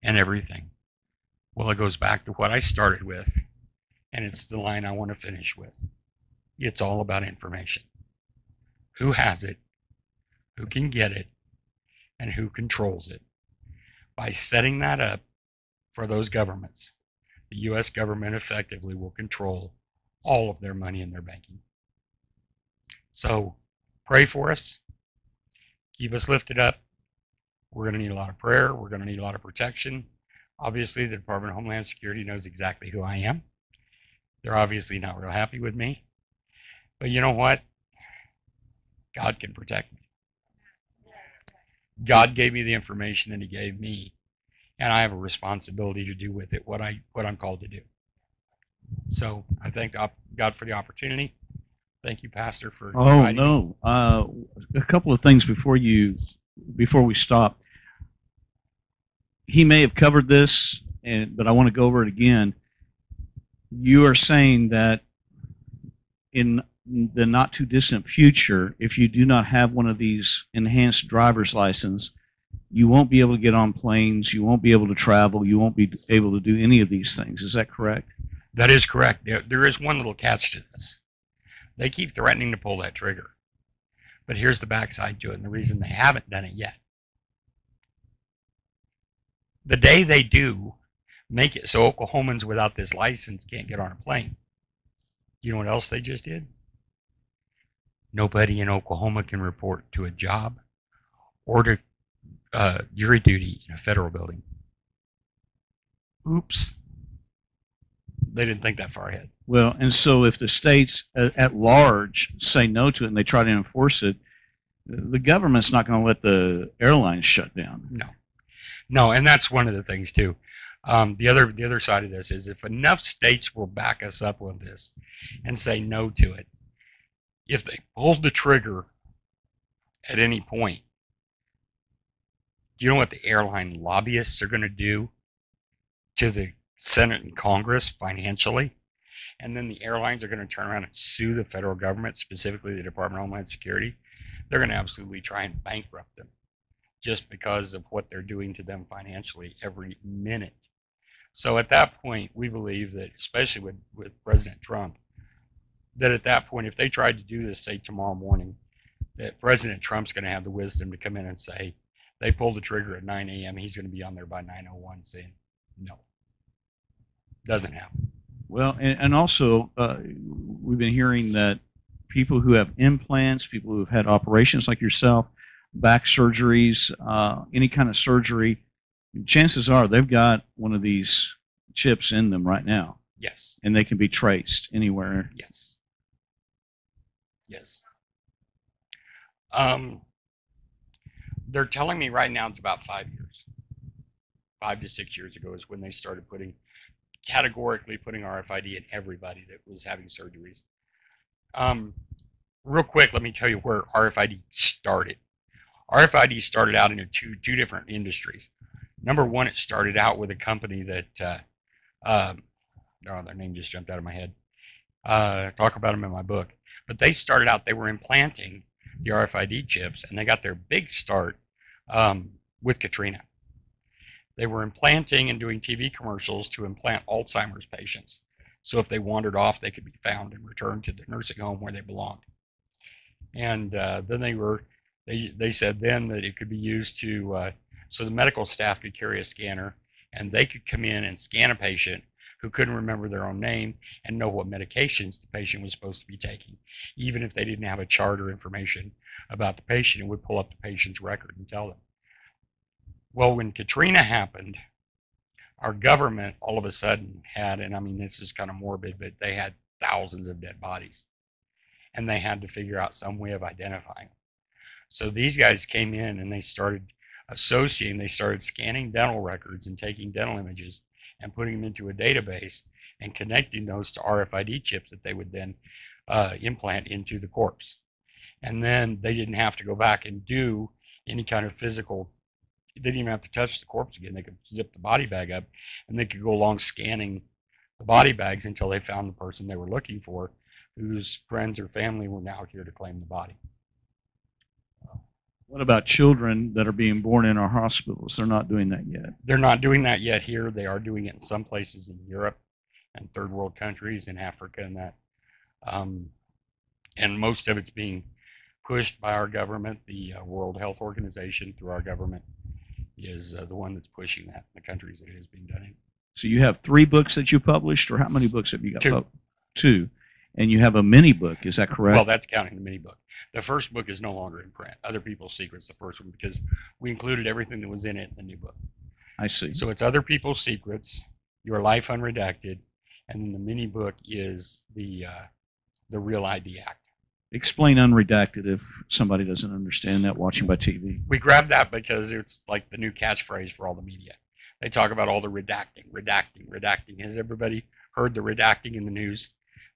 and everything? Well, it goes back to what I started with, and it's the line I want to finish with. It's all about information. Who has it, who can get it, and who controls it. By setting that up for those governments, the U.S. government effectively will control all of their money in their banking. So pray for us. Keep us lifted up. We're going to need a lot of prayer. We're going to need a lot of protection. Obviously, the Department of Homeland Security knows exactly who I am. They're obviously not real happy with me. But you know what? God can protect me. God gave me the information that he gave me, and I have a responsibility to do with it what I'm called to do. So I thank God for the opportunity. Thank you, Pastor, for inviting me. A couple of things before we stop. He may have covered this, but I want to go over it again. You are saying that in the not too distant future, if you do not have one of these enhanced driver's license, you won't be able to get on planes, you won't be able to travel, you won't be able to do any of these things. Is that correct? That is correct. There is one little catch to this. They keep threatening to pull that trigger. But here's the backside to it, and the reason they haven't done it yet. The day they do, make it so Oklahomans without this license can't get on a plane. You know what else they just did? Nobody in Oklahoma can report to a job or to jury duty in a federal building. Oops. They didn't think that far ahead. Well, and so if the states at large say no to it and they try to enforce it, the government's not going to let the airlines shut down. No, and that's one of the things too. The other side of this is if enough states will back us up with this and say no to it, if they pulled the trigger at any point, do you know what the airline lobbyists are going to do to the Senate and Congress financially? And then the airlines are going to turn around and sue the federal government, specifically the Department of Homeland Security. They're going to absolutely try and bankrupt them just because of what they're doing to them financially every minute. So at that point, we believe that, especially with President Trump, that at that point, if they tried to do this, say tomorrow morning, that President Trump's going to have the wisdom to come in and say, they pulled the trigger at 9 a.m., he's going to be on there by 9:01 saying, no. Doesn't happen. Well, and also, we've been hearing that people who have implants, people who have had operations like yourself, back surgeries, any kind of surgery, chances are they've got one of these chips in them right now. Yes. And they can be traced anywhere. Yes. Yes. They're telling me right now it's about 5 years. 5 to 6 years ago is when they started categorically putting RFID in everybody that was having surgeries. Real quick, let me tell you where RFID started. RFID started out in two different industries. Number one, it started out with a company that, their name just jumped out of my head. Talk about them in my book. But they started out, they were implanting the RFID chips, and they got their big start with Katrina. They were implanting and doing TV commercials to implant Alzheimer's patients. So if they wandered off, they could be found and returned to the nursing home where they belonged. And then they said then that it could be used to, so the medical staff could carry a scanner and they could come in and scan a patient who couldn't remember their own name and know what medications the patient was supposed to be taking. Even if they didn't have a chart or information about the patient, it would pull up the patient's record and tell them. Well, when Katrina happened, our government all of a sudden had, and I mean, this is kind of morbid, but they had thousands of dead bodies. And they had to figure out some way of identifying them. So these guys came in and they started associating, they started scanning dental records and taking dental images and putting them into a database and connecting those to RFID chips that they would then implant into the corpse. And then they didn't have to go back and do any kind of physical, they didn't even have to touch the corpse again. They could zip the body bag up and they could go along scanning the body bags until they found the person they were looking for, whose friends or family were now here to claim the body. What about children that are being born in our hospitals? They're not doing that yet. They're not doing that yet here. They are doing it in some places in Europe and third world countries, in Africa and that. And most of it's being pushed by our government. The World Health Organization, through our government, is the one that's pushing that in the countries that it is being done in. So you have 3 books that you published, or how many books have you got? 2. 2. And you have a mini book, is that correct? Well, that's counting the mini book. The first book is no longer in print. Other People's Secrets, the first one, because we included everything that was in it in the new book. I see. So it's Other People's Secrets, Your Life Unredacted, and then the mini book is the Real ID Act. Explain unredacted if somebody doesn't understand that watching by TV. We grabbed that because it's like the new catchphrase for all the media. They talk about all the redacting. Has everybody heard the redacting in the news?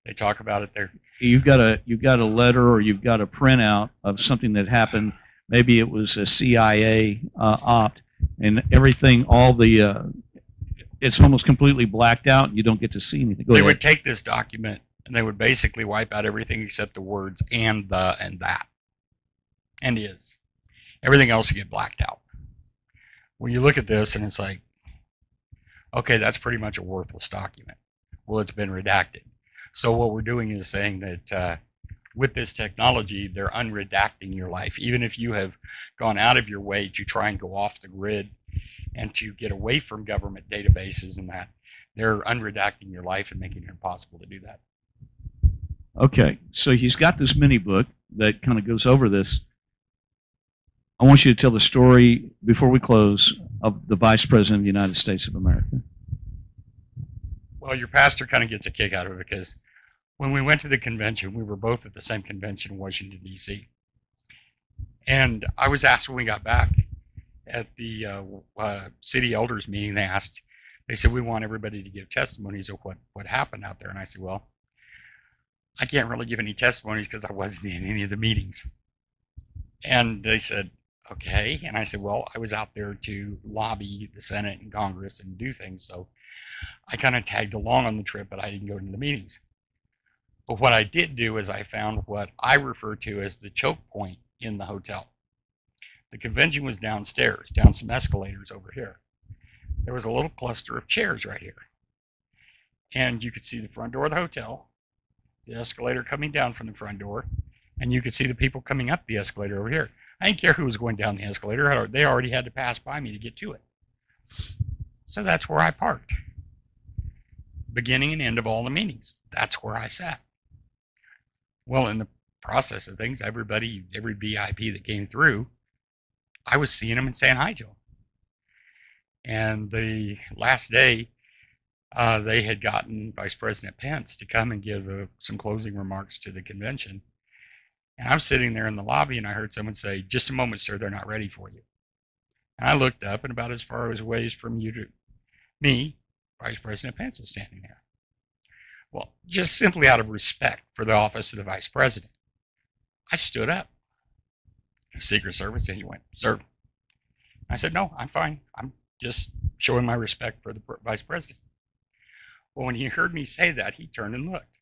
They talk about it there. You've got a letter or you've got a printout of something that happened. Maybe it was a CIA opt, and everything, it's almost completely blacked out. And you don't get to see anything. They would take this document and they would basically wipe out everything except the words and the and that and is. Everything else would get blacked out. When you look at this and it's like, okay, that's pretty much a worthless document. Well, it's been redacted. So what we're doing is saying that with this technology, they're unredacting your life. Even if you have gone out of your way to try and go off the grid and to get away from government databases and that. They're unredacting your life and making it impossible to do that. Okay, so he's got this mini book that kind of goes over this. I want you to tell the story, before we close, of the Vice President of the United States of America. Well, your pastor kind of gets a kick out of it because when we went to the convention, we were both at the same convention in Washington, D.C. And I was asked when we got back at the city elders meeting, they said, we want everybody to give testimonies of what happened out there. And I said, well, I can't really give any testimonies because I wasn't in any of the meetings. And they said, okay. And I said, well, I was out there to lobby the Senate and Congress and do things. So I kind of tagged along on the trip, but I didn't go to the meetings. But what I did do is I found what I refer to as the choke point in the hotel. The convention was downstairs, down some escalators over here. There was a little cluster of chairs right here. And you could see the front door of the hotel, the escalator coming down from the front door, and you could see the people coming up the escalator over here. I didn't care who was going down the escalator. They already had to pass by me to get to it. So that's where I parked. Beginning and end of all the meetings. That's where I sat. Well, in the process of things, every VIP that came through, I was seeing them and saying hi to them. And the last day, they had gotten Vice President Pence to come and give some closing remarks to the convention. And I'm sitting there in the lobby, and I heard someone say, just a moment, sir, they're not ready for you. And I looked up, and about as far away from you to me, Vice President Pence is standing there. Well, just simply out of respect for the office of the Vice President, I stood up. The Secret Service agent went, sir. I said, no, I'm fine. I'm just showing my respect for the Vice President. Well, when he heard me say that, he turned and looked.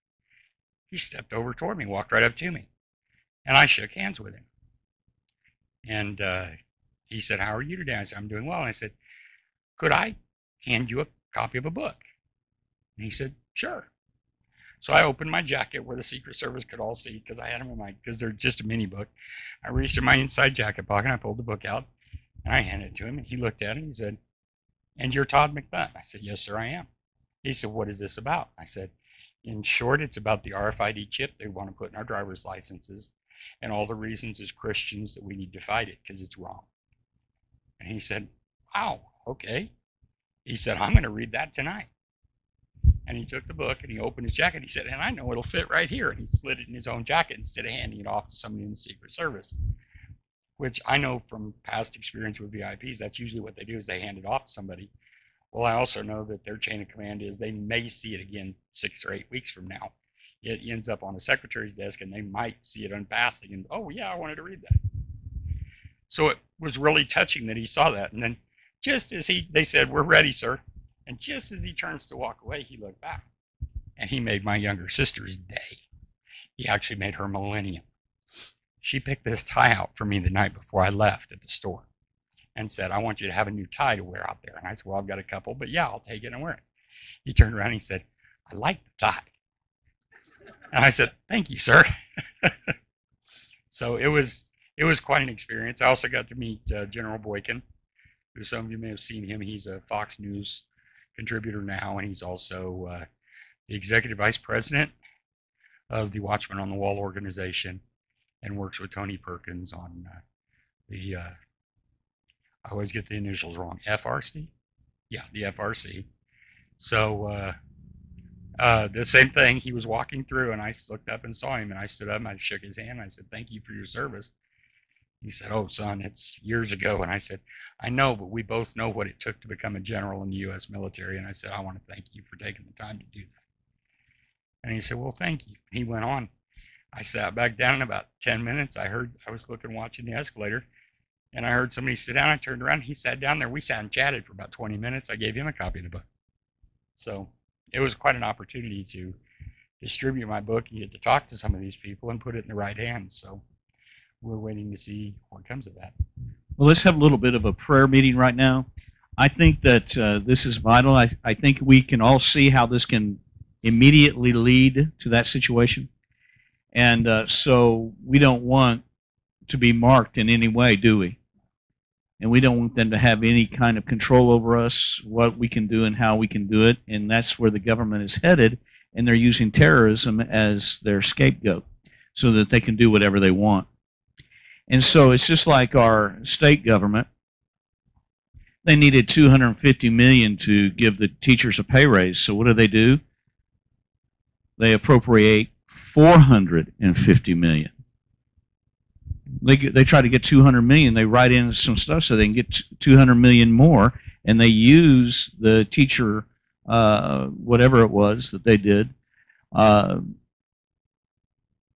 He stepped over toward me, walked right up to me, and I shook hands with him. And he said, how are you today? I said, I'm doing well. And I said, could I hand you a copy of a book? And he said, sure. So I opened my jacket where the Secret Service could all see, because I had them because they're just a mini book. I reached in my inside jacket pocket, and I pulled the book out, and I handed it to him, and he looked at it, and he said, and you're Todd McNutt? I said, yes, sir, I am. He said, what is this about? I said, in short, it's about the RFID chip they want to put in our driver's licenses, and all the reasons as Christians that we need to fight it because it's wrong. And he said, wow, okay. He said, I'm going to read that tonight. And he took the book and he opened his jacket. He said, and I know it'll fit right here. And he slid it in his own jacket instead of handing it off to somebody in the Secret Service, which I know from past experience with VIPs, that's usually what they do is they hand it off to somebody. Well, I also know that their chain of command is they may see it again 6 or 8 weeks from now. It ends up on the secretary's desk and they might see it unfastening and, oh yeah, I wanted to read that. So it was really touching that he saw that. And then just as they said, we're ready, sir. And just as he turns to walk away, he looked back. And he made my younger sister's day. He actually made her millennium. She picked this tie out for me the night before I left at the store and said, I want you to have a new tie to wear out there. And I said, well, I've got a couple, but yeah, I'll take it and wear it. He turned around and he said, I like the tie. And I said, thank you, sir. So it was quite an experience. I also got to meet General Boykin, who some of you may have seen him. He's a Fox News contributor now, and he's also the executive vice president of the Watchman on the Wall organization and works with Tony Perkins on I always get the initials wrong, FRC? Yeah, the FRC. So the same thing, he was walking through and I looked up and saw him and I stood up and I shook his hand and I said, thank you for your service. He said, oh, son, it's years ago. And I said, I know, but we both know what it took to become a general in the U.S. military. And I said, I want to thank you for taking the time to do that. And he said, well, thank you. He went on. I sat back down in about 10 minutes. I was watching the escalator, and I heard somebody sit down. I turned around. He sat down there. We sat and chatted for about 20 minutes. I gave him a copy of the book. So it was quite an opportunity to distribute my book and get to talk to some of these people and put it in the right hands. So we're waiting to see what comes of that. Well, let's have a little bit of a prayer meeting right now. I think that this is vital. I think we can all see how this can immediately lead to that situation. And so we don't want to be marked in any way, do we? and we don't want them to have any kind of control over us, what we can do and how we can do it. And that's where the government is headed, and they're using terrorism as their scapegoat so that they can do whatever they want. And so it's just like our state government. They needed $250 million to give the teachers a pay raise. So what do? They appropriate $450 million. They try to get $200 million. They write in some stuff so they can get $200 million more, and they use the teacher, whatever it was that they did,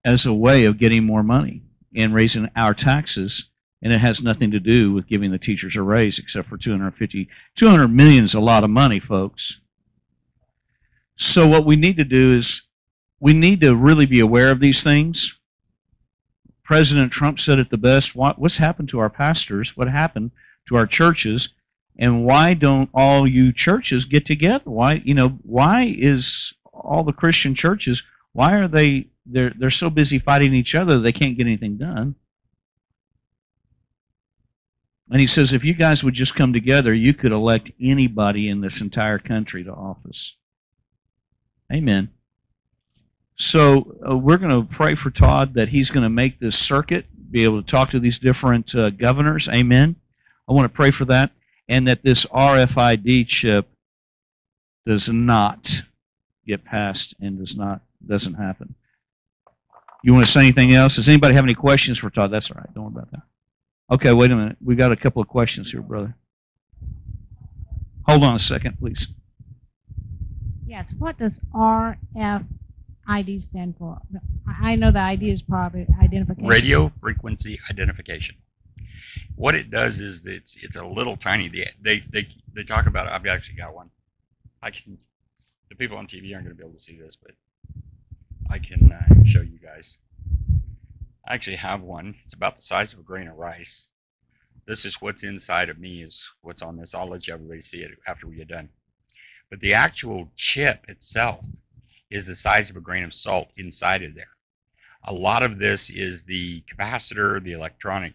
as a way of getting more money and raising our taxes. And it has nothing to do with giving the teachers a raise, except for $200 million is a lot of money, folks. So what we need to do is we need to really be aware of these things. President Trump said it the best. What's happened to our pastors? What happened to our churches? And why don't all you churches get together? Why is all the Christian churches, why are they're so busy fighting each other they can't get anything done? And he says, if you guys would just come together, you could elect anybody in this entire country to office. Amen. So we're going to pray for Todd that he's going to make this circuit, be able to talk to these different governors. Amen. I want to pray for that, and that this RFID chip does not get passed and doesn't happen. You want to say anything else? Does anybody have any questions for Todd? That's all right. Don't worry about that. Okay, wait a minute. We got a couple of questions here, brother. Hold on a second, please. Yes, what does RFID stand for? I know the ID is probably identification. Radio frequency identification. What it does is it's a little tiny. They talk about it. I've actually got one. The people on TV aren't going to be able to see this, but I can show you guys. I actually have one. It's about the size of a grain of rice. This is what's inside of me, is what's on this. I'll let you everybody see it after we get done. But the actual chip itself is the size of a grain of salt inside of there. A lot of this is the capacitor, the electronic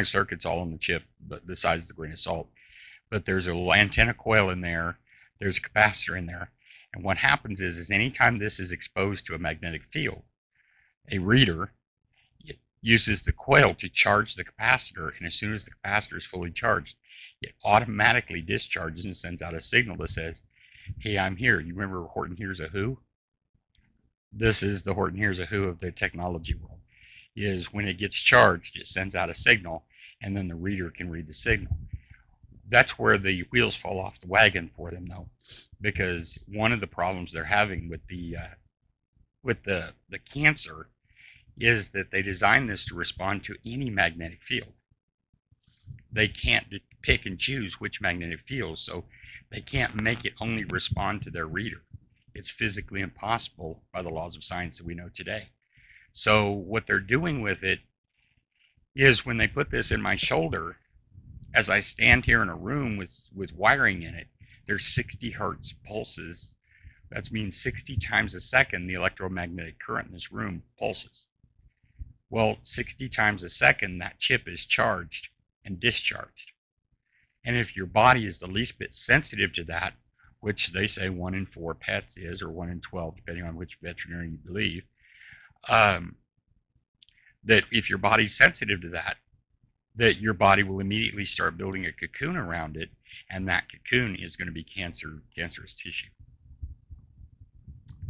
circuit's all on the chip, but the size of the grain of salt. But there's a little antenna coil in there. There's a capacitor in there. And what happens is anytime this is exposed to a magnetic field, a reader uses the coil to charge the capacitor, and as soon as the capacitor is fully charged, it automatically discharges and sends out a signal that says, hey, I'm here. You remember Horton Hears a Who? This is the Horton Hears a Who of the technology world. Is when it gets charged, it sends out a signal, and then the reader can read the signal. That's where the wheels fall off the wagon for them, though, because one of the problems they're having with the cancer is that they designed this to respond to any magnetic field. They can't pick and choose which magnetic field, so they can't make it only respond to their reader. It's physically impossible by the laws of science that we know today. So what they're doing with it is when they put this in my shoulder, as I stand here in a room with wiring in it, there's 60 hertz pulses. That means 60 times a second the electromagnetic current in this room pulses. Well, 60 times a second, that chip is charged and discharged. And if your body is the least bit sensitive to that, which they say 1 in 4 pets is, or 1 in 12, depending on which veterinarian you believe, that if your body's sensitive to that, that your body will immediately start building a cocoon around it, and that cocoon is going to be cancerous tissue.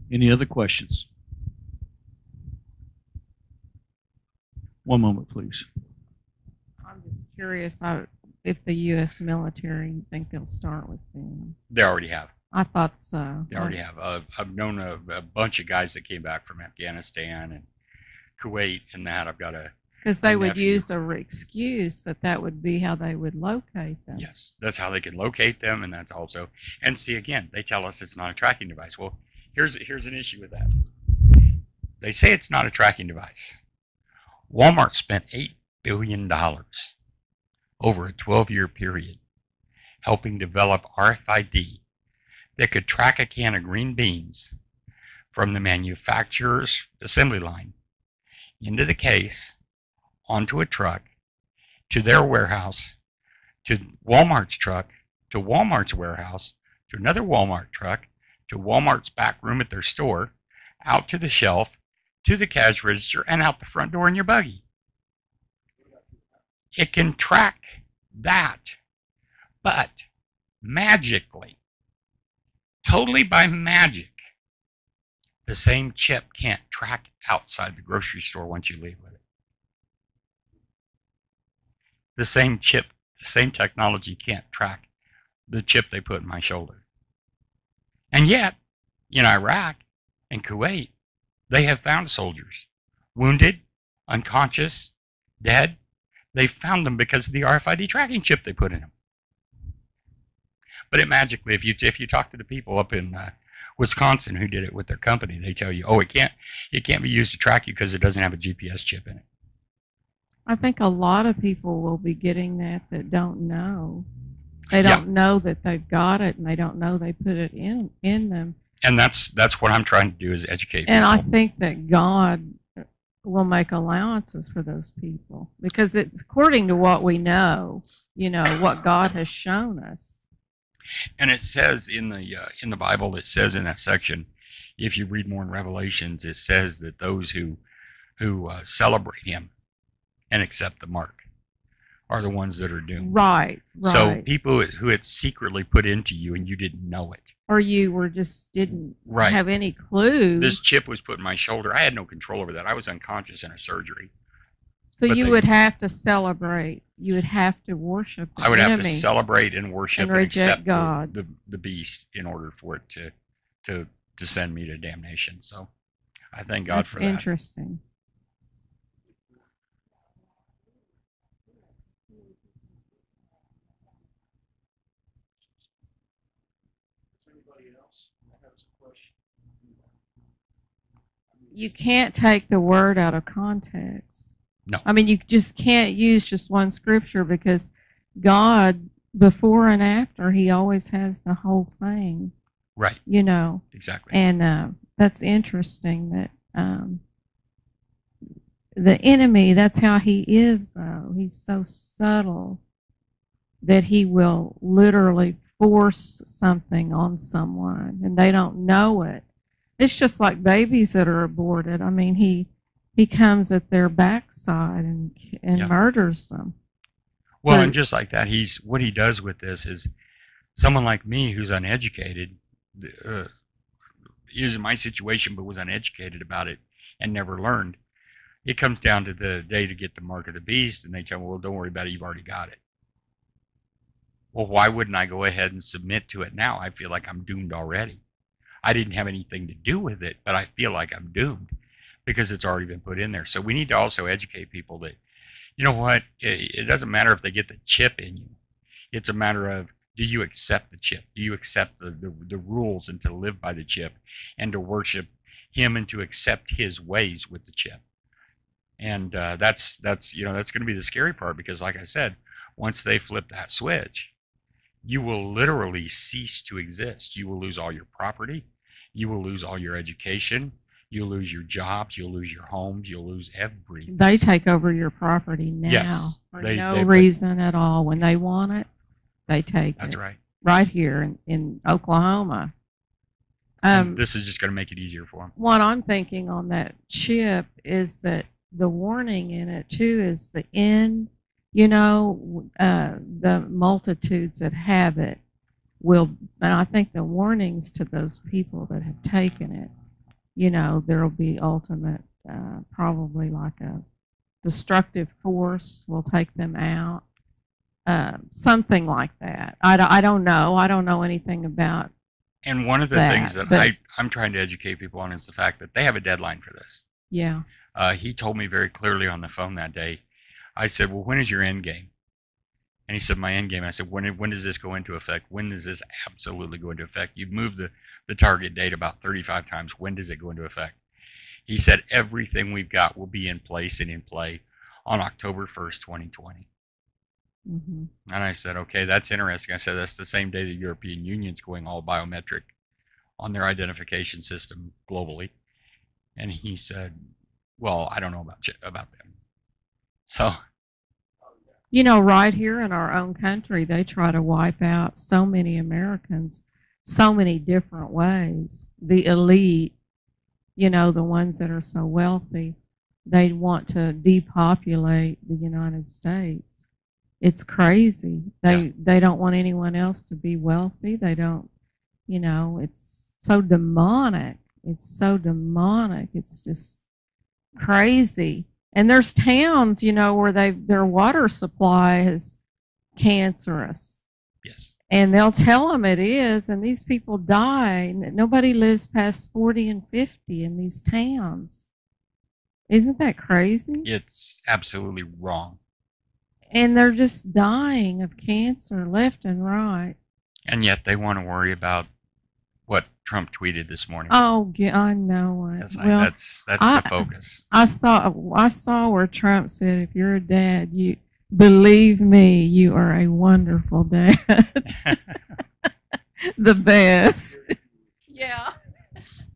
Any other questions? One moment, please. I'm just curious if the U.S. military, you think they'll start with them? They already have. I thought so. They already have. I've known a bunch of guys that came back from Afghanistan and Kuwait and that. I've got a Because they would use the excuse that would be how they would locate them. Yes, that's how they can locate them, and that's also, and see, again, they tell us it's not a tracking device. Well, here's an issue with that. They say it's not a tracking device. Walmart spent $8 billion over a 12-year period helping develop RFID that could track a can of green beans from the manufacturer's assembly line into the case, onto a truck, to their warehouse, to Walmart's truck, to Walmart's warehouse, to another Walmart truck, to Walmart's back room at their store, out to the shelf, to the cash register, and out the front door in your buggy. It can track that, but magically, totally by magic, the same chip can't track outside the grocery store once you leave with it. The same chip, the same technology can't track the chip they put in my shoulder. And yet, in Iraq and Kuwait, they have found soldiers wounded, unconscious, dead. They found them because of the RFID tracking chip they put in them. But it magically, if you talk to the people up in Wisconsin who did it with their company, they tell you, oh, it can't be used to track you because it doesn't have a GPS chip in it. I think a lot of people will be getting that don't know. They don't know that they've got it, and they don't know they put it in them. And that's what I'm trying to do, is educate people. And I think that God will make allowances for those people, because it's according to what we know, what God has shown us. And it says in the Bible, it says in that section, if you read more in Revelations, it says that those who celebrate Him and accept the mark are the ones that are doomed. Right. So people who it's secretly put into you and you didn't know it, or you were just didn't have any clue. This chip was put in my shoulder. I had no control over that. I was unconscious in a surgery. So you would have to celebrate. You would have to worship the I would enemy have to celebrate and worship and accept God. the beast in order for it to send me to damnation. So I thank God for that. That's interesting. You can't take the word out of context. No. I mean, you just can't use just one scripture, because God, before and after, He always has the whole thing. Right. Exactly. And that's interesting that the enemy, that's how he is, though. He's so subtle that he will literally force something on someone, and they don't know it. It's just like babies that are aborted. I mean, he comes at their backside and murders them. Well, and just like that, what he does with this is, someone like me who's uneducated, is in my situation but was uneducated about it and never learned. It comes down to the day to get the mark of the beast, and they tell me, well, don't worry about it, you've already got it. Well, why wouldn't I go ahead and submit to it now? I feel like I'm doomed already. I didn't have anything to do with it, but I feel like I'm doomed because it's already been put in there. So we need to also educate people that, you know what, it doesn't matter if they get the chip in you. It's a matter of, do you accept the chip? Do you accept the rules and to live by the chip and to worship Him and to accept His ways with the chip? And that's going to be the scary part, because like I said, once they flip that switch, you will literally cease to exist. You will lose all your property. You will lose all your education. You'll lose your jobs. You'll lose your homes. You'll lose everything. They take over your property now for no reason at all. When they want it, they take it. That's right. Right here in Oklahoma. This is just going to make it easier for them. What I'm thinking on that chip is that the warning in it too is the end. The multitudes that have it will, and I think the warnings to those people that have taken it, there will be ultimate, probably like a destructive force will take them out, something like that. I don't know. I don't know anything about. And one of the things that I'm trying to educate people on is the fact that they have a deadline for this. Yeah. He told me very clearly on the phone that day. I said, well, when is your end game? And he said, my end game. I said, when does this go into effect? When does this absolutely go into effect? You've moved the target date about 35 times. When does it go into effect? He said, everything we've got will be in place and in play on October 1st, 2020. Mm-hmm. And I said, okay, that's interesting. I said, that's the same day the European Union's going all biometric on their identification system globally. And he said, well, I don't know about them. So, You know, right here in our own country, they try to wipe out so many Americans so many different ways. The elite, you know, the ones that are so wealthy, they want to depopulate the United States. It's crazy. They don't want anyone else to be wealthy. They don't, you know, it's so demonic. It's so demonic. It's just crazy. And there's towns, you know, where their water supply is cancerous. Yes. And they'll tell them it is, and these people die. Nobody lives past 40 and 50 in these towns. Isn't that crazy? It's absolutely wrong. And they're just dying of cancer left and right. And yet they want to worry about what Trump tweeted this morning. Oh, yeah, I know it. That's Well, that's the focus. I saw where Trump said, "If you're a dad, you believe me, you are a wonderful dad, the best." Yeah.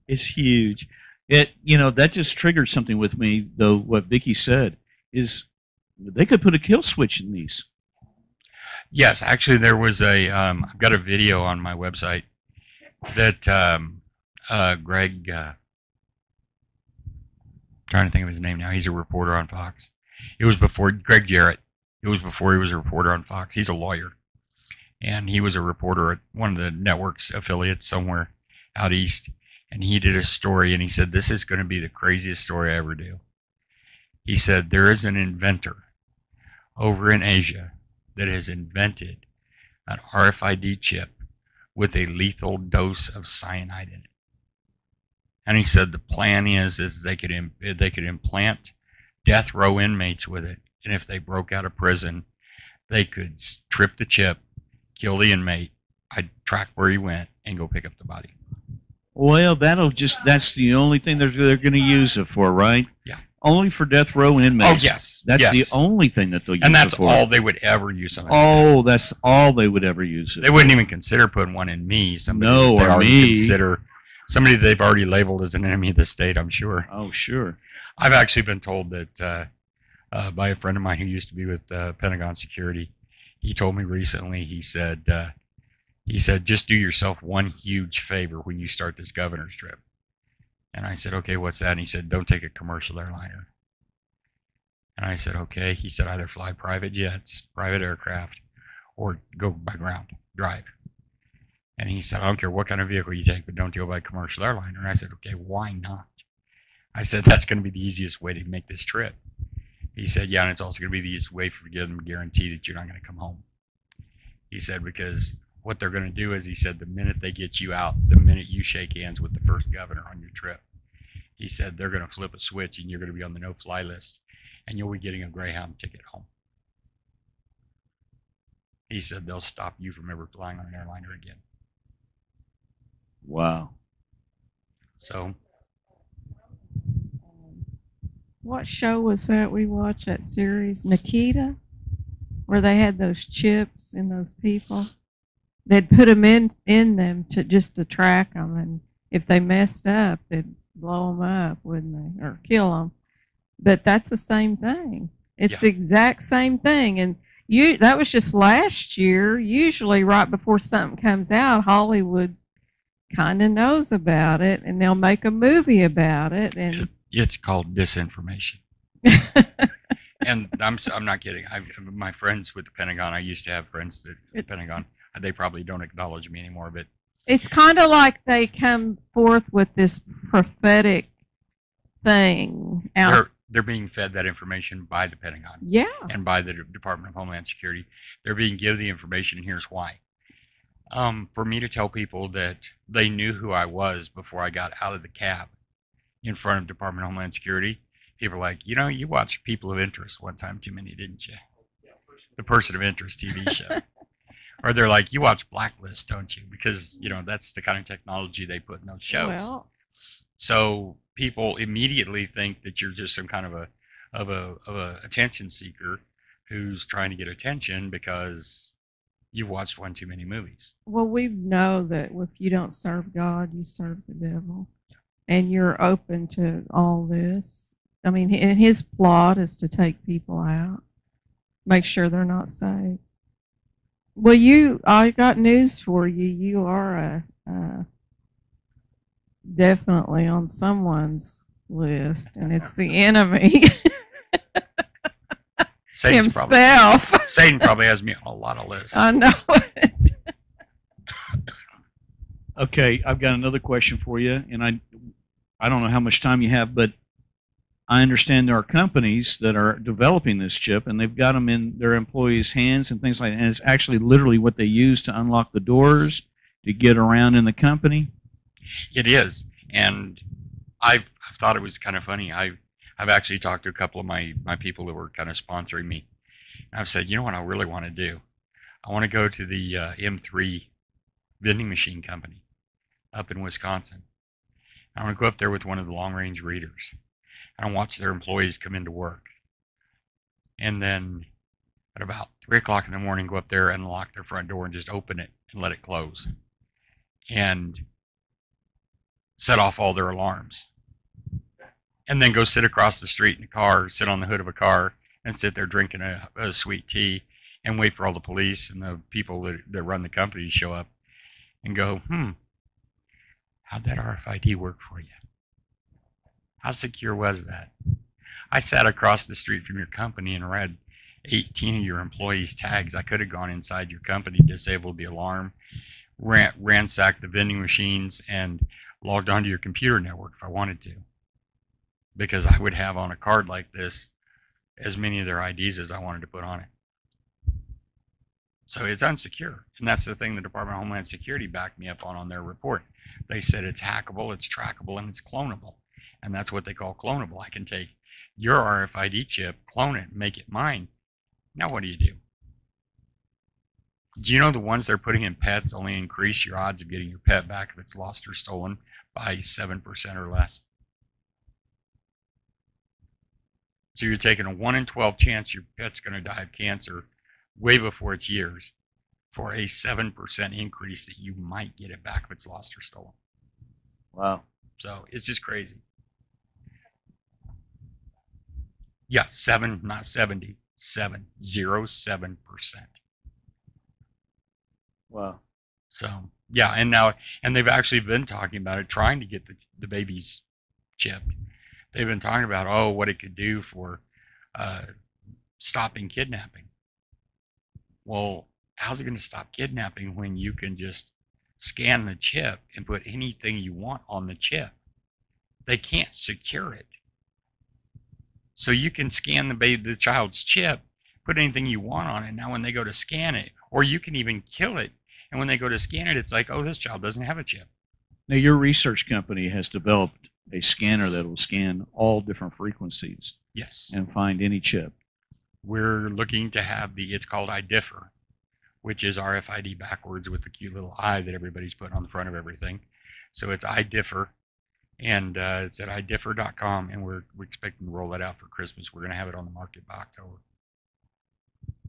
It's huge. That just triggered something with me, though. What Vicki said is they could put a kill switch in these. Yes, actually, there was I've got a video on my website that Greg, trying to think of his name now. He's a reporter on Fox. It was before Greg Jarrett. It was before he was a reporter on Fox. He's a lawyer, and he was a reporter at one of the network's affiliates somewhere out east. And he did a story, and he said, "This is going to be the craziest story I ever do." He said, there is an inventor over in Asia that has invented an RFID chip with a lethal dose of cyanide in it. And he said the plan is they could implant death row inmates with it, and if they broke out of prison, they could trip the chip, kill the inmate, I'd track where he went, and go pick up the body. Well, that's the only thing they're going to use it for, right? Yeah. Only for death row inmates. Oh, yes. That's yes. the only thing that they'll use it for. And that's all they would ever use it for. Oh, that's all they would ever use it They wouldn't even consider putting one in me. Somebody somebody they've already labeled as an enemy of the state, I'm sure. Oh, sure. I've actually been told that by a friend of mine who used to be with Pentagon Security. He told me recently, he said, just do yourself one huge favor when you start this governor's trip. And I said, okay, what's that? And he said, don't take a commercial airliner. And I said, okay. He said, either fly private jets, private aircraft, or go by ground, drive. And he said, I don't care what kind of vehicle you take, but don't go by commercial airliner. And I said, okay, why not? I said, that's going to be the easiest way to make this trip. He said, yeah, and it's also going to be the easiest way for them to guarantee that you're not going to come home. He said, because what they're going to do is, he said, the minute they get you out, the minute you shake hands with the first governor on your trip, he said, they're going to flip a switch and you're going to be on the no-fly list and you'll be getting a Greyhound ticket home. He said, they'll stop you from ever flying on an airliner again. Wow. So. What show was that we watched, that series, Nikita, where they had those chips in those people? They'd put them in them to track them, and if they messed up, they'd blow them up, wouldn't they, or kill them? But that's the same thing. It's the exact same thing, and that was just last year. Usually, right before something comes out, Hollywood kind of knows about it, and they'll make a movie about it, and it's called disinformation. And I'm not kidding. My friends with the Pentagon, I used to have friends at the Pentagon. They probably don't acknowledge me anymore, but it's kind of like they come forth with this prophetic thing. They're being fed that information by the Pentagon. Yeah. And by the Department of Homeland Security. They're being given the information, and here's why. For me to tell people that they knew who I was before I got out of the cab in front of Department of Homeland Security, people are like, you watched People of Interest one time too many, didn't you? The Person of Interest TV show. Or they're like, you watch Blacklist, don't you? Because, that's the kind of technology they put in those shows. Well, so people immediately think that you're just some kind of a attention seeker who's trying to get attention because you've watched one too many movies. Well, we know that if you don't serve God, you serve the devil. And you're open to all this. I mean, and his plot is to take people out. make sure they're not safe. Well, I got news for you. You are definitely on someone's list, and it's the enemy Satan's himself. Satan probably has me on a lot of lists. I know it. Okay, I've got another question for you, and I don't know how much time you have, but I understand there are companies that are developing this chip, and they've got them in their employees' hands and things like that. And it's actually literally what they use to unlock the doors to get around in the company. It is, and I've thought it was kind of funny. I've actually talked to a couple of my people that were kind of sponsoring me. And I've said, you know what I really want to do? I want to go to the M3 vending machine company up in Wisconsin. I want to go up there with one of the long-range readers. And I watch their employees come into work. And then at about 3 o'clock in the morning, go up there and unlock their front door and just open it and let it close. And set off all their alarms. And then go sit across the street in a car, sit on the hood of a car, and sit there drinking a sweet tea and wait for all the police and the people that run the company to show up and go, how'd that RFID work for you? How secure was that? I sat across the street from your company and read 18 of your employees' tags. I could have gone inside your company, disabled the alarm, ransacked the vending machines, and logged onto your computer network if I wanted to. Because I would have on a card like this as many of their IDs as I wanted to put on it. So it's unsecure. And that's the thing the Department of Homeland Security backed me up on their report. They said it's hackable, it's trackable, and it's clonable. And that's what they call clonable. I can take your RFID chip, clone it, make it mine. Now what do? Do you know the ones they're putting in pets only increase your odds of getting your pet back if it's lost or stolen by 7% or less? So you're taking a 1 in 12 chance your pet's going to die of cancer way before its years for a 7% increase that you might get it back if it's lost or stolen. Wow. So it's just crazy. Yeah, 7, not 70, 7%. Wow. So yeah, and they've actually been talking about it, trying to get the babies chipped. They've been talking about what it could do for stopping kidnapping. Well, how's it going to stop kidnapping when you can just scan the chip and put anything you want on the chip? They can't secure it. So you can scan the child's chip, put anything you want on it. Now when they go to scan it, or you can even kill it, and when they go to scan it, it's like, oh, this child doesn't have a chip. Now your research company has developed a scanner that will scan all different frequencies. Yes. And find any chip. We're looking to have it's called iDiffer, which is RFID backwards with the cute little I that everybody's putting on the front of everything. So it's iDiffer, and it's at idiffer.com, and we're expecting to roll that out for Christmas. We're going to have it on the market by October.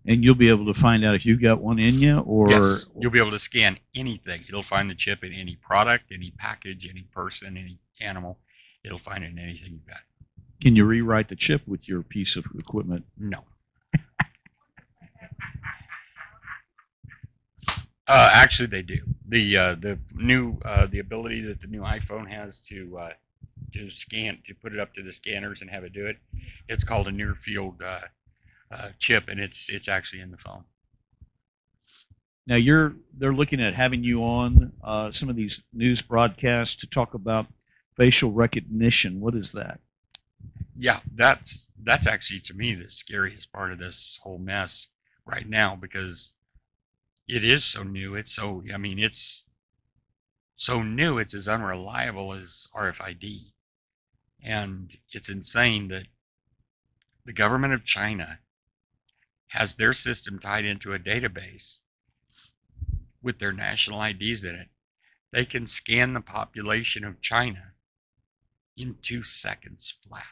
And you'll be able to find out if you've got one in you, or yes, you'll be able to scan anything. It'll find the chip in any product, any package, any person, any animal. It'll find it in anything you've got. Can you rewrite the chip with your piece of equipment? No. Actually, they do. The new the ability that the new iPhone has to scan, to put it up to the scanners and have it do it. It's called a near field chip, and it's actually in the phone. Now they're looking at having you on some of these news broadcasts to talk about facial recognition. What is that? Yeah, that's actually, to me, the scariest part of this whole mess right now, because it is so new. It's so new. It's as unreliable as RFID, and it's insane that the government of China has their system tied into a database with their national IDs in it. They can scan the population of China in 2 seconds flat.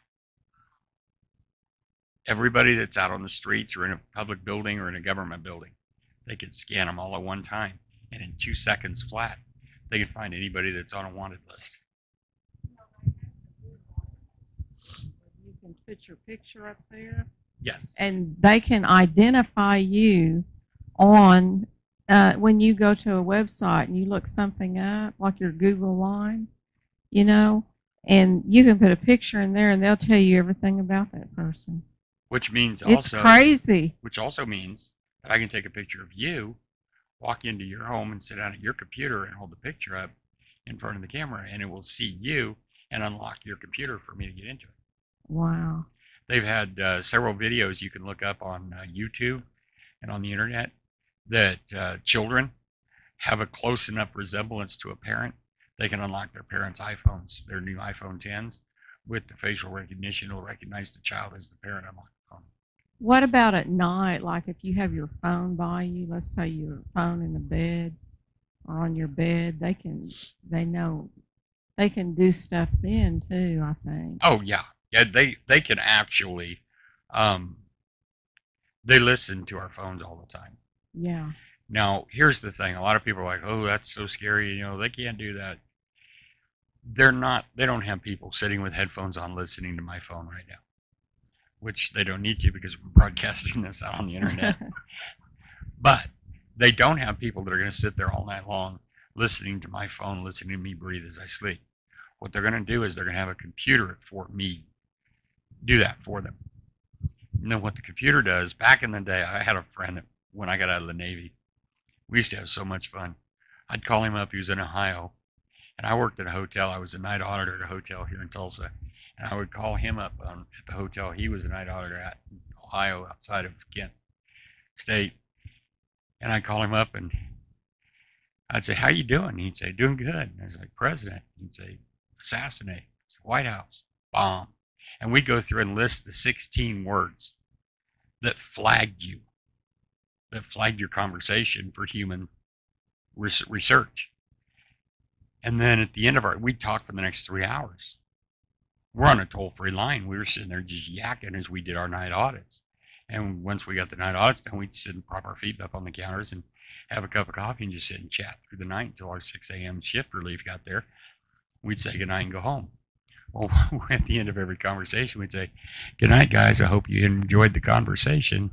Everybody that's out on the streets or in a public building or in a government building, they can scan them all at one time. And in 2 seconds flat, they can find anybody that's on a wanted list. You can put your picture up there. Yes. and they can identify you on when you go to a website and you look something up, like your Google line, you know, and you can put a picture in there and they'll tell you everything about that person. Which means It's also crazy. which also means that I can take a picture of you, walk into your home and sit down at your computer and hold the picture up in front of the camera, and it will see you and unlock your computer for me to get into it. Wow. They've had several videos you can look up on YouTube and on the internet that children have a close enough resemblance to a parent. They can unlock their parents' iPhones, their new iPhone 10s, with the facial recognition. It'll recognize the child as the parent unlock the phone. What about at night? Like if you have your phone by you, let's say your phone in the bed or on your bed, they can do stuff then too, I think. Oh yeah, yeah. They can actually, they listen to our phones all the time. Yeah. Now here's the thing: a lot of people are like, "Oh, that's so scary." You know, they can't do that. They're not. They don't have people sitting with headphones on listening to my phone right now, which they don't need to because we're broadcasting this out on the internet. But they don't have people that are going to sit there all night long listening to my phone, listening to me breathe as I sleep. What they're going to do is they're going to have a computer at Fort Meade do that for them. And then what the computer does, back in the day, I had a friend that when I got out of the Navy, we used to have so much fun. I'd call him up. He was in Ohio, and I worked at a hotel. I was a night auditor at a hotel here in Tulsa, and I would call him up at the hotel he was a night auditor at in Ohio, outside of Kent State. And I'd call him up, and I'd say, "How you doing?" He'd say, "Doing good." And I was like, "President?" He'd say, "Assassinate." I'd say, "White House." "Bomb." And we'd go through and list the 16 words that flagged you, that flagged your conversation for human research. And then at the end of we'd talk for the next 3 hours. We're on a toll-free line. We were sitting there just yakking as we did our night audits. And once we got the night audits done, we'd sit and prop our feet up on the counters and have a cup of coffee and just sit and chat through the night until our 6 a.m. shift relief got there. We'd say goodnight and go home. Well, at the end of every conversation, we'd say, "Good night, guys. I hope you enjoyed the conversation."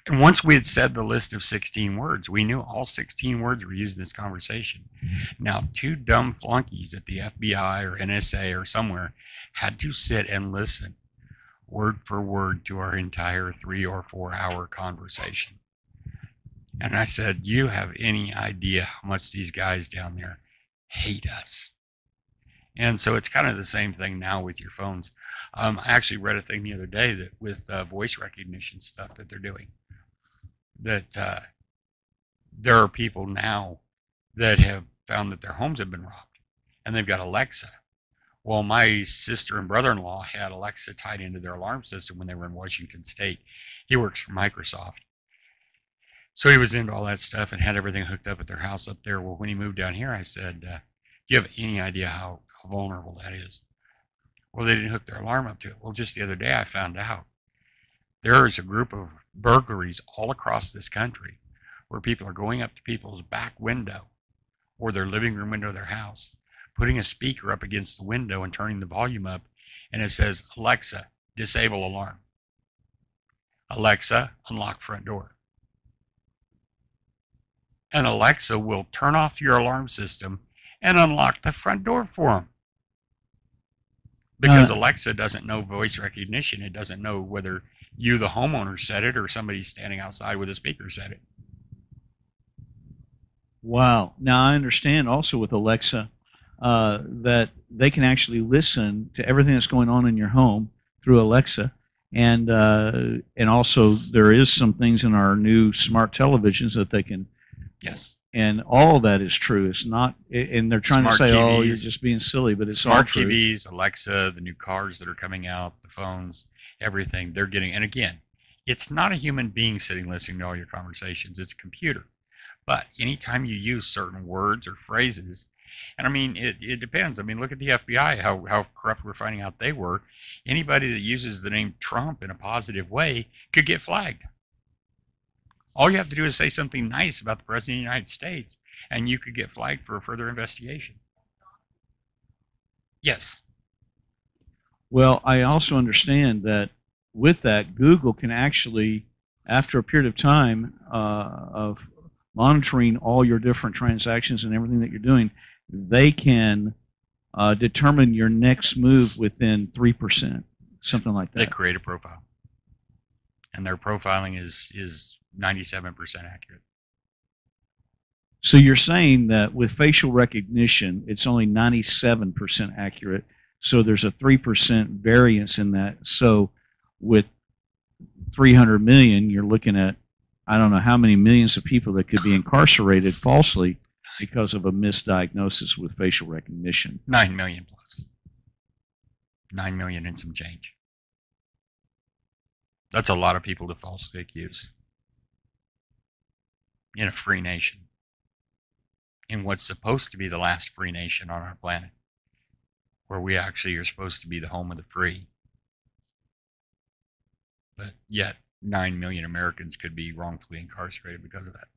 And once we had said the list of 16 words, we knew all 16 words were used in this conversation. Now, two dumb flunkies at the FBI or NSA or somewhere had to sit and listen word for word to our entire 3 or 4 hour conversation. And I said, "You have any idea how much these guys down there hate us?" And so it's kind of the same thing now with your phones. I actually read a thing the other day that with voice recognition stuff that they're doing, that there are people now that have found that their homes have been robbed, and they've got Alexa. Well, my sister and brother-in-law had Alexa tied into their alarm system when they were in Washington State. He works for Microsoft. So he was into all that stuff and had everything hooked up at their house up there. Well, when he moved down here, I said, "Do you have any idea how vulnerable that is?" Well, they didn't hook their alarm up to it. Well, just the other day I found out there is a group of burglaries all across this country where people are going up to people's back window or their living room window of their house, putting a speaker up against the window and turning the volume up, and it says, "Alexa, disable alarm. Alexa, unlock front door." And Alexa will turn off your alarm system and unlock the front door for them. Because Alexa doesn't know voice recognition. It doesn't know whether you, the homeowner, said it or somebody standing outside with a speaker said it. Wow. Now I understand also with Alexa that they can actually listen to everything that's going on in your home through Alexa, and also there is some things in our new smart televisions that they can. Yes. And all of that is true. It's not, and they're trying Smart to say, "Oh, TVs, you're just being silly," but it's all smart true. TVs, Alexa, the new cars that are coming out, the phones, everything they're getting. And again, it's not a human being sitting listening to all your conversations. It's a computer. But anytime you use certain words or phrases, and I mean, it depends. I mean, look at the FBI, how corrupt we're finding out they were. Anybody that uses the name Trump in a positive way could get flagged. All you have to do is say something nice about the President of the United States, and you could get flagged for a further investigation. Yes. Well, I also understand that with that, Google can actually, after a period of time of monitoring all your different transactions and everything that you're doing, they can determine your next move within 3%, something like They that. create a profile, and their profiling is 97% accurate. So you're saying that with facial recognition, it's only 97% accurate. So there's a 3% variance in that. So with 300 million, you're looking at, I don't know how many millions of people that could be incarcerated falsely because of a misdiagnosis with facial recognition. 9 million plus. 9 million and some change. That's a lot of people to falsely accuse in a free nation, in what's supposed to be the last free nation on our planet, where we actually are supposed to be the home of the free. But yet 9 million Americans could be wrongfully incarcerated because of that.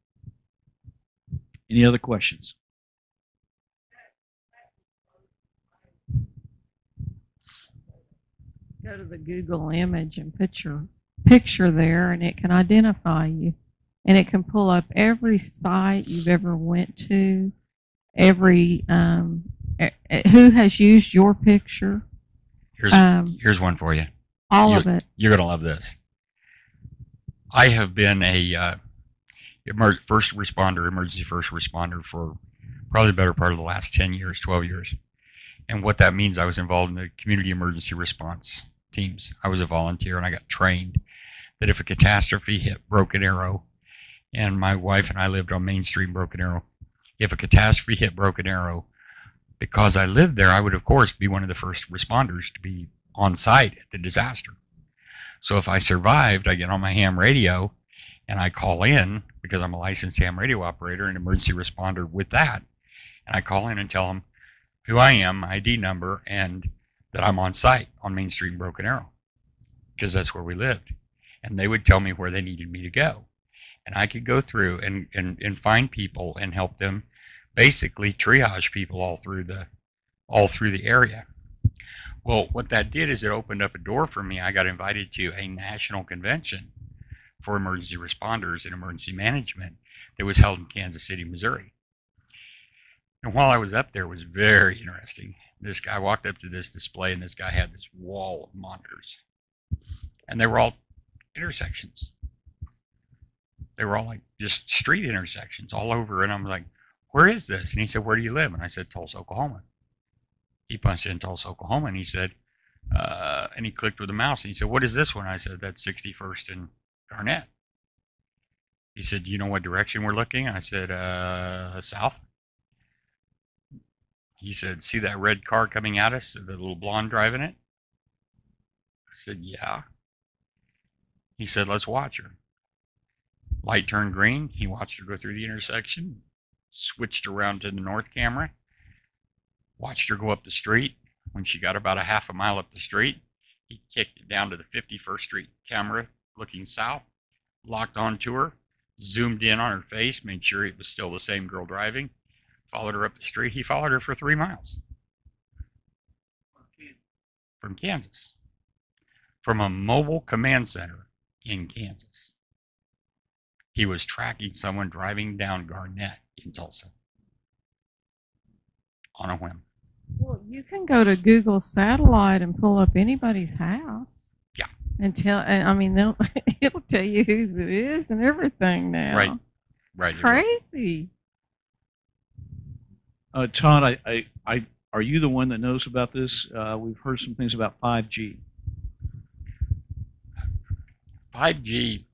Any other questions? Go to the Google image and put your picture there, and it can identify you. And it can pull up every site you've ever went to, every who has used your picture, Here's one for you. all of it. You're going to love this. I have been a emergency first responder for probably the better part of the last 10 years, 12 years. And what that means, I was involved in the community emergency response teams. I was a volunteer, and I got trained that if a catastrophe hit Broken Arrow, and my wife and I lived on Main Street in Broken Arrow, if a catastrophe hit Broken Arrow, because I lived there, I would, of course, be one of the first responders to be on site at the disaster. So if I survived, I get on my ham radio and I call in, because I'm a licensed ham radio operator and emergency responder with that, and I call in and tell them who I am, my ID number, and that I'm on site on Main Street in Broken Arrow, because that's where we lived. And they would tell me where they needed me to go. And I could go through and find people and help them basically triage people all through the area. Well, what that did is it opened up a door for me. I got invited to a national convention for emergency responders and emergency management that was held in Kansas City, Missouri. And while I was up there, it was very interesting. This guy walked up to this display, and this guy had this wall of monitors. And they were all intersections. They were all like just street intersections all over. And I'm like, where is this? And he said, where do you live? And I said, Tulsa, Oklahoma. He punched in Tulsa, Oklahoma, and he said, and he clicked with the mouse, and he said, what is this one? I said, that's 61st and Garnett. He said, do you know what direction we're looking? I said, south. He said, see that red car coming at us, the little blonde driving it? I said, yeah. He said, let's watch her. Light turned green. He watched her go through the intersection, switched around to the north camera, watched her go up the street. When she got about a half a mile up the street, he kicked it down to the 51st Street camera looking south, locked onto her, zoomed in on her face, made sure it was still the same girl driving, followed her up the street. He followed her for 3 miles from Kansas, from a mobile command center in Kansas. He was tracking someone driving down Garnett in Tulsa on a whim. Well, you can go to Google Satellite and pull up anybody's house. Yeah. And tell, I mean, it'll tell you whose it is and everything now. Right. Right. It's crazy. Todd, are you the one that knows about this? We've heard some things about 5G. 5G.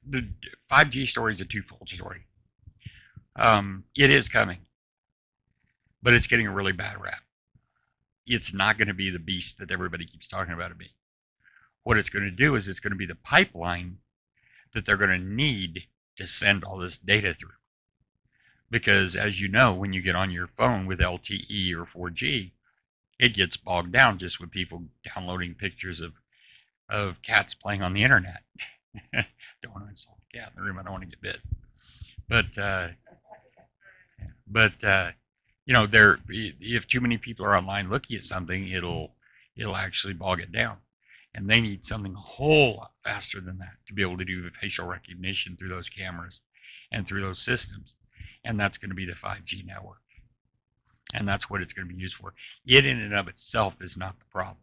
The 5G story is a twofold story. It is coming, but it's getting a really bad rap. It's not going to be the beast that everybody keeps talking about it being. What it's going to do is it's going to be the pipeline that they're going to need to send all this data through. Because as you know, when you get on your phone with LTE or 4G, it gets bogged down just with people downloading pictures of cats playing on the internet. Don't want to insult the cat in the room. I don't want to get bit. But You know, there if too many people are online looking at something, it'll actually bog it down. And they need something a whole lot faster than that to be able to do the facial recognition through those cameras and through those systems. And that's going to be the 5G network. And that's what it's going to be used for. It in and of itself is not the problem.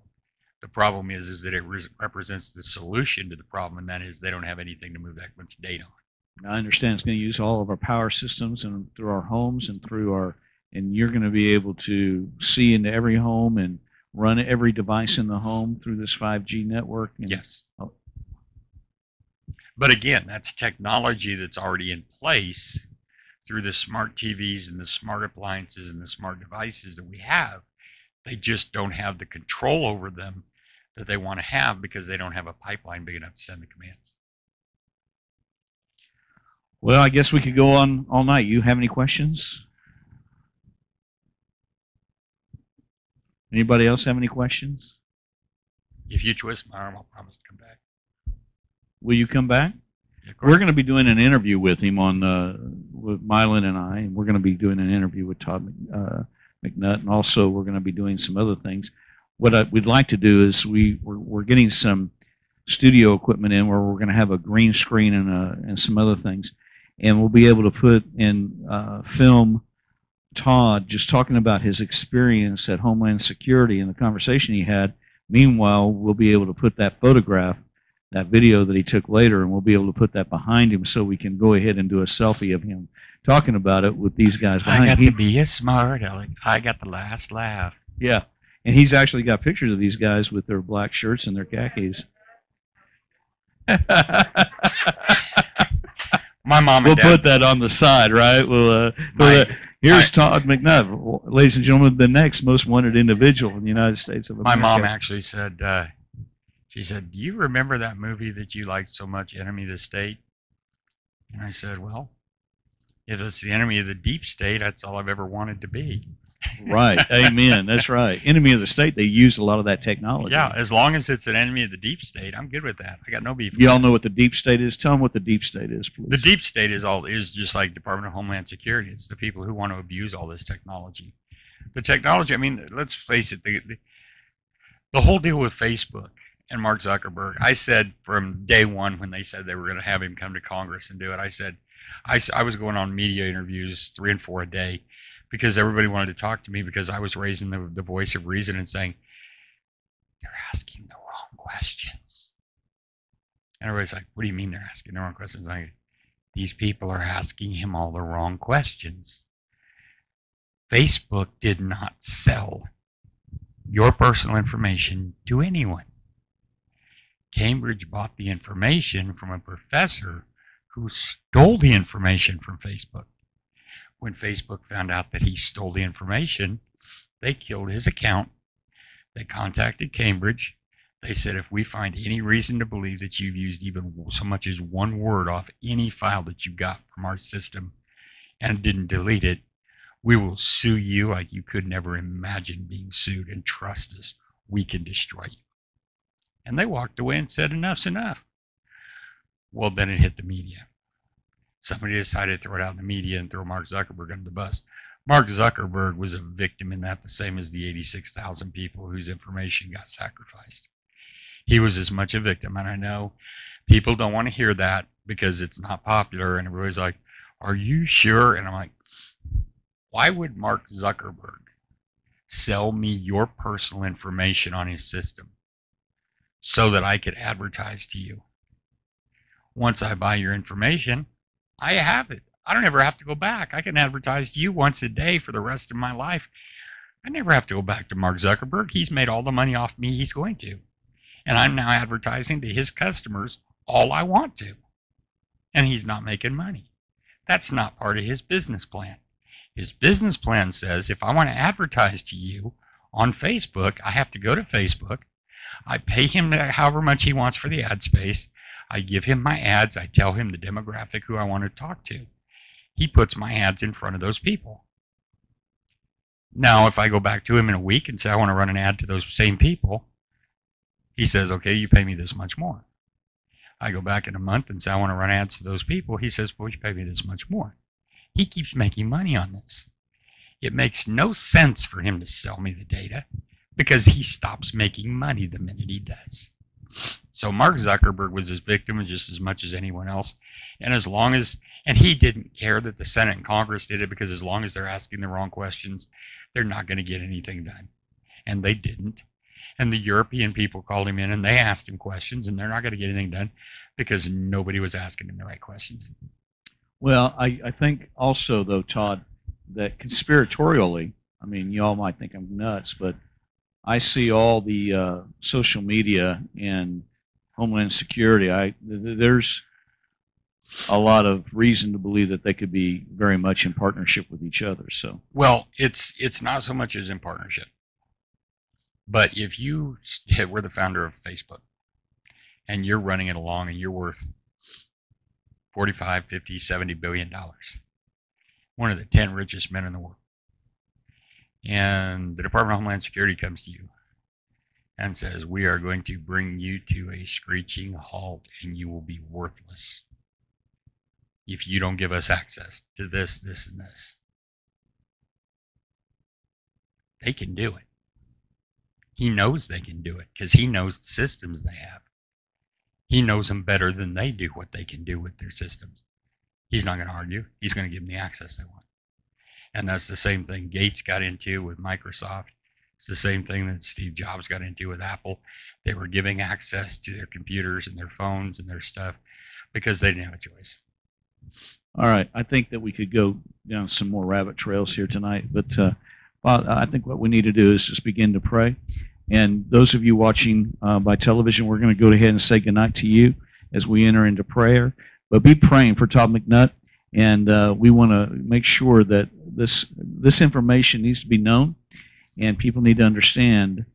The problem is that it represents the solution to the problem, and that is they don't have anything to move that much data on. I understand it's going to use all of our power systems and through our homes and through our, and you're going to be able to see into every home and run every device in the home through this 5G network. And, yes. Oh. But again, that's technology that's already in place through the smart TVs and the smart appliances and the smart devices that we have. They just don't have the control over them that they want to have because they don't have a pipeline big enough to send the commands. Well, I guess we could go on all night. You have any questions? Anybody else have any questions? If you twist my arm, I'll promise to come back. Will you come back? Yeah, of course. We're going to be doing an interview with him on with Mylan and I, and we're going to be doing an interview with Todd McNutt, and also we're going to be doing some other things. What we'd like to do is we're getting some studio equipment in where we're going to have a green screen and some other things, and we'll be able to put in film Todd just talking about his experience at Homeland Security and the conversation he had. Meanwhile, we'll be able to put that photograph, that video that he took later, and we'll be able to put that behind him so we can go ahead and do a selfie of him talking about it with these guys behind. I got to be a smart aleck. I got the last laugh. Yeah, and he's actually got pictures of these guys with their black shirts and their khakis. My mom and We'll dad. put that on the side, right? Here's Todd McNutt, ladies and gentlemen, the next most wanted individual in the United States of My America. mom actually said, she said, "Do you remember that movie that you liked so much, Enemy of the State?" And I said, "Well, if it's the enemy of the deep state, that's all I've ever wanted to be." Right. Amen. That's right. Enemy of the state, they use a lot of that technology. Yeah, as long as it's an enemy of the deep state, I'm good with that. I got no beef. You all know what the deep state is? Tell them what the deep state is, please. The deep state is just like Department of Homeland Security. It's the people who want to abuse all this technology. The technology, I mean, let's face it, the whole deal with Facebook and Mark Zuckerberg, I said from day one when they said they were going to have him come to Congress and do it, I said, I was going on media interviews 3 and 4 a day because everybody wanted to talk to me because I was raising the voice of reason and saying, they're asking the wrong questions. And everybody's like, what do you mean they're asking the wrong questions? I'm like, these people are asking him all the wrong questions. Facebook did not sell your personal information to anyone. Cambridge bought the information from a professor who stole the information from Facebook. When Facebook found out that he stole the information, they killed his account. They contacted Cambridge. They said, if we find any reason to believe that you've used even so much as one word off any file that you got from our system and didn't delete it, we will sue you like you could never imagine being sued, and trust us, we can destroy you. And they walked away and said, enough's enough. Well, then it hit the media. Somebody decided to throw it out in the media and throw Mark Zuckerberg under the bus. Mark Zuckerberg was a victim in that, the same as the 86,000 people whose information got sacrificed. He was as much a victim, and I know people don't want to hear that because it's not popular, and everybody's like, are you sure? And I'm like, why would Mark Zuckerberg sell me your personal information on his system so that I could advertise to you? Once I buy your information, I have it. I don't ever have to go back. I can advertise to you once a day for the rest of my life. I never have to go back to Mark Zuckerberg. He's made all the money off me he's going to. And I'm now advertising to his customers all I want to. And he's not making money. That's not part of his business plan. His business plan says if I want to advertise to you on Facebook, I have to go to Facebook. I pay him however much he wants for the ad space. I give him my ads. I tell him the demographic who I want to talk to. He puts my ads in front of those people. Now, if I go back to him in a week and say I want to run an ad to those same people, he says, okay, you pay me this much more. I go back in a month and say I want to run ads to those people. He says, well, you pay me this much more. He keeps making money on this. It makes no sense for him to sell me the data because he stops making money the minute he does. So Mark Zuckerberg was his victim just as much as anyone else. And as long as, and he didn't care that the Senate and Congress did it, because as long as they're asking the wrong questions, they're not going to get anything done. And they didn't. And the European people called him in and they asked him questions, and they're not going to get anything done because nobody was asking him the right questions. Well, I think also, though, Todd, that conspiratorially, I mean, you all might think I'm nuts, but I see all the social media and Homeland Security. There's a lot of reason to believe that they could be very much in partnership with each other. So, well, it's not so much as in partnership, but if you were the founder of Facebook and you're running it along and you're worth 45, 50, 70 billion dollars, one of the 10 richest men in the world, and the Department of Homeland Security comes to you and says, we are going to bring you to a screeching halt and you will be worthless if you don't give us access to this, this, and this. They can do it. He knows they can do it because he knows the systems they have. He knows them better than they do what they can do with their systems. He's not going to argue. He's going to give them the access they want. And that's the same thing Gates got into with Microsoft. It's the same thing that Steve Jobs got into with Apple. They were giving access to their computers and their phones and their stuff because they didn't have a choice. all right, I think that we could go down some more rabbit trails here tonight, but I think what we need to do is just begin to pray. And those of you watching by television, we're going to go ahead and say goodnight to you as we enter into prayer. But be praying for Todd McNutt, and we want to make sure that this information needs to be known, and people need to understand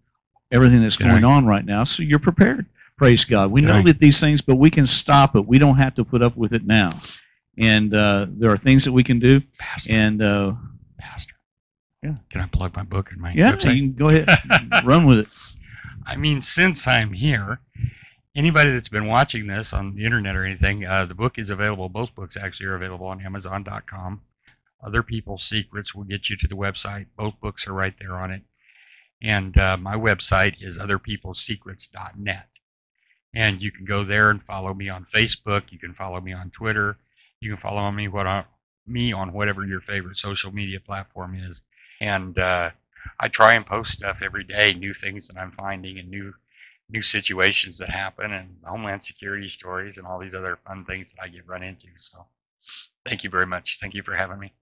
everything that's going on right now, so you're prepared. Praise God. We know that these things, but we can stop it. We don't have to put up with it now. And there are things that we can do. Pastor. And Pastor. Yeah. Can I plug my book and my website? You can go ahead. Run with it. I mean, since I'm here, anybody that's been watching this on the internet or anything, the book is available. Both books actually are available on Amazon.com. Other People's Secrets will get you to the website. Both books are right there on it. And my website is otherpeoplessecrets.net. And you can go there and follow me on Facebook. You can follow me on Twitter. You can follow me on whatever your favorite social media platform is. And I try and post stuff every day, new things that I'm finding and new situations that happen, and Homeland Security stories and all these other fun things that I get run into. So thank you very much. Thank you for having me.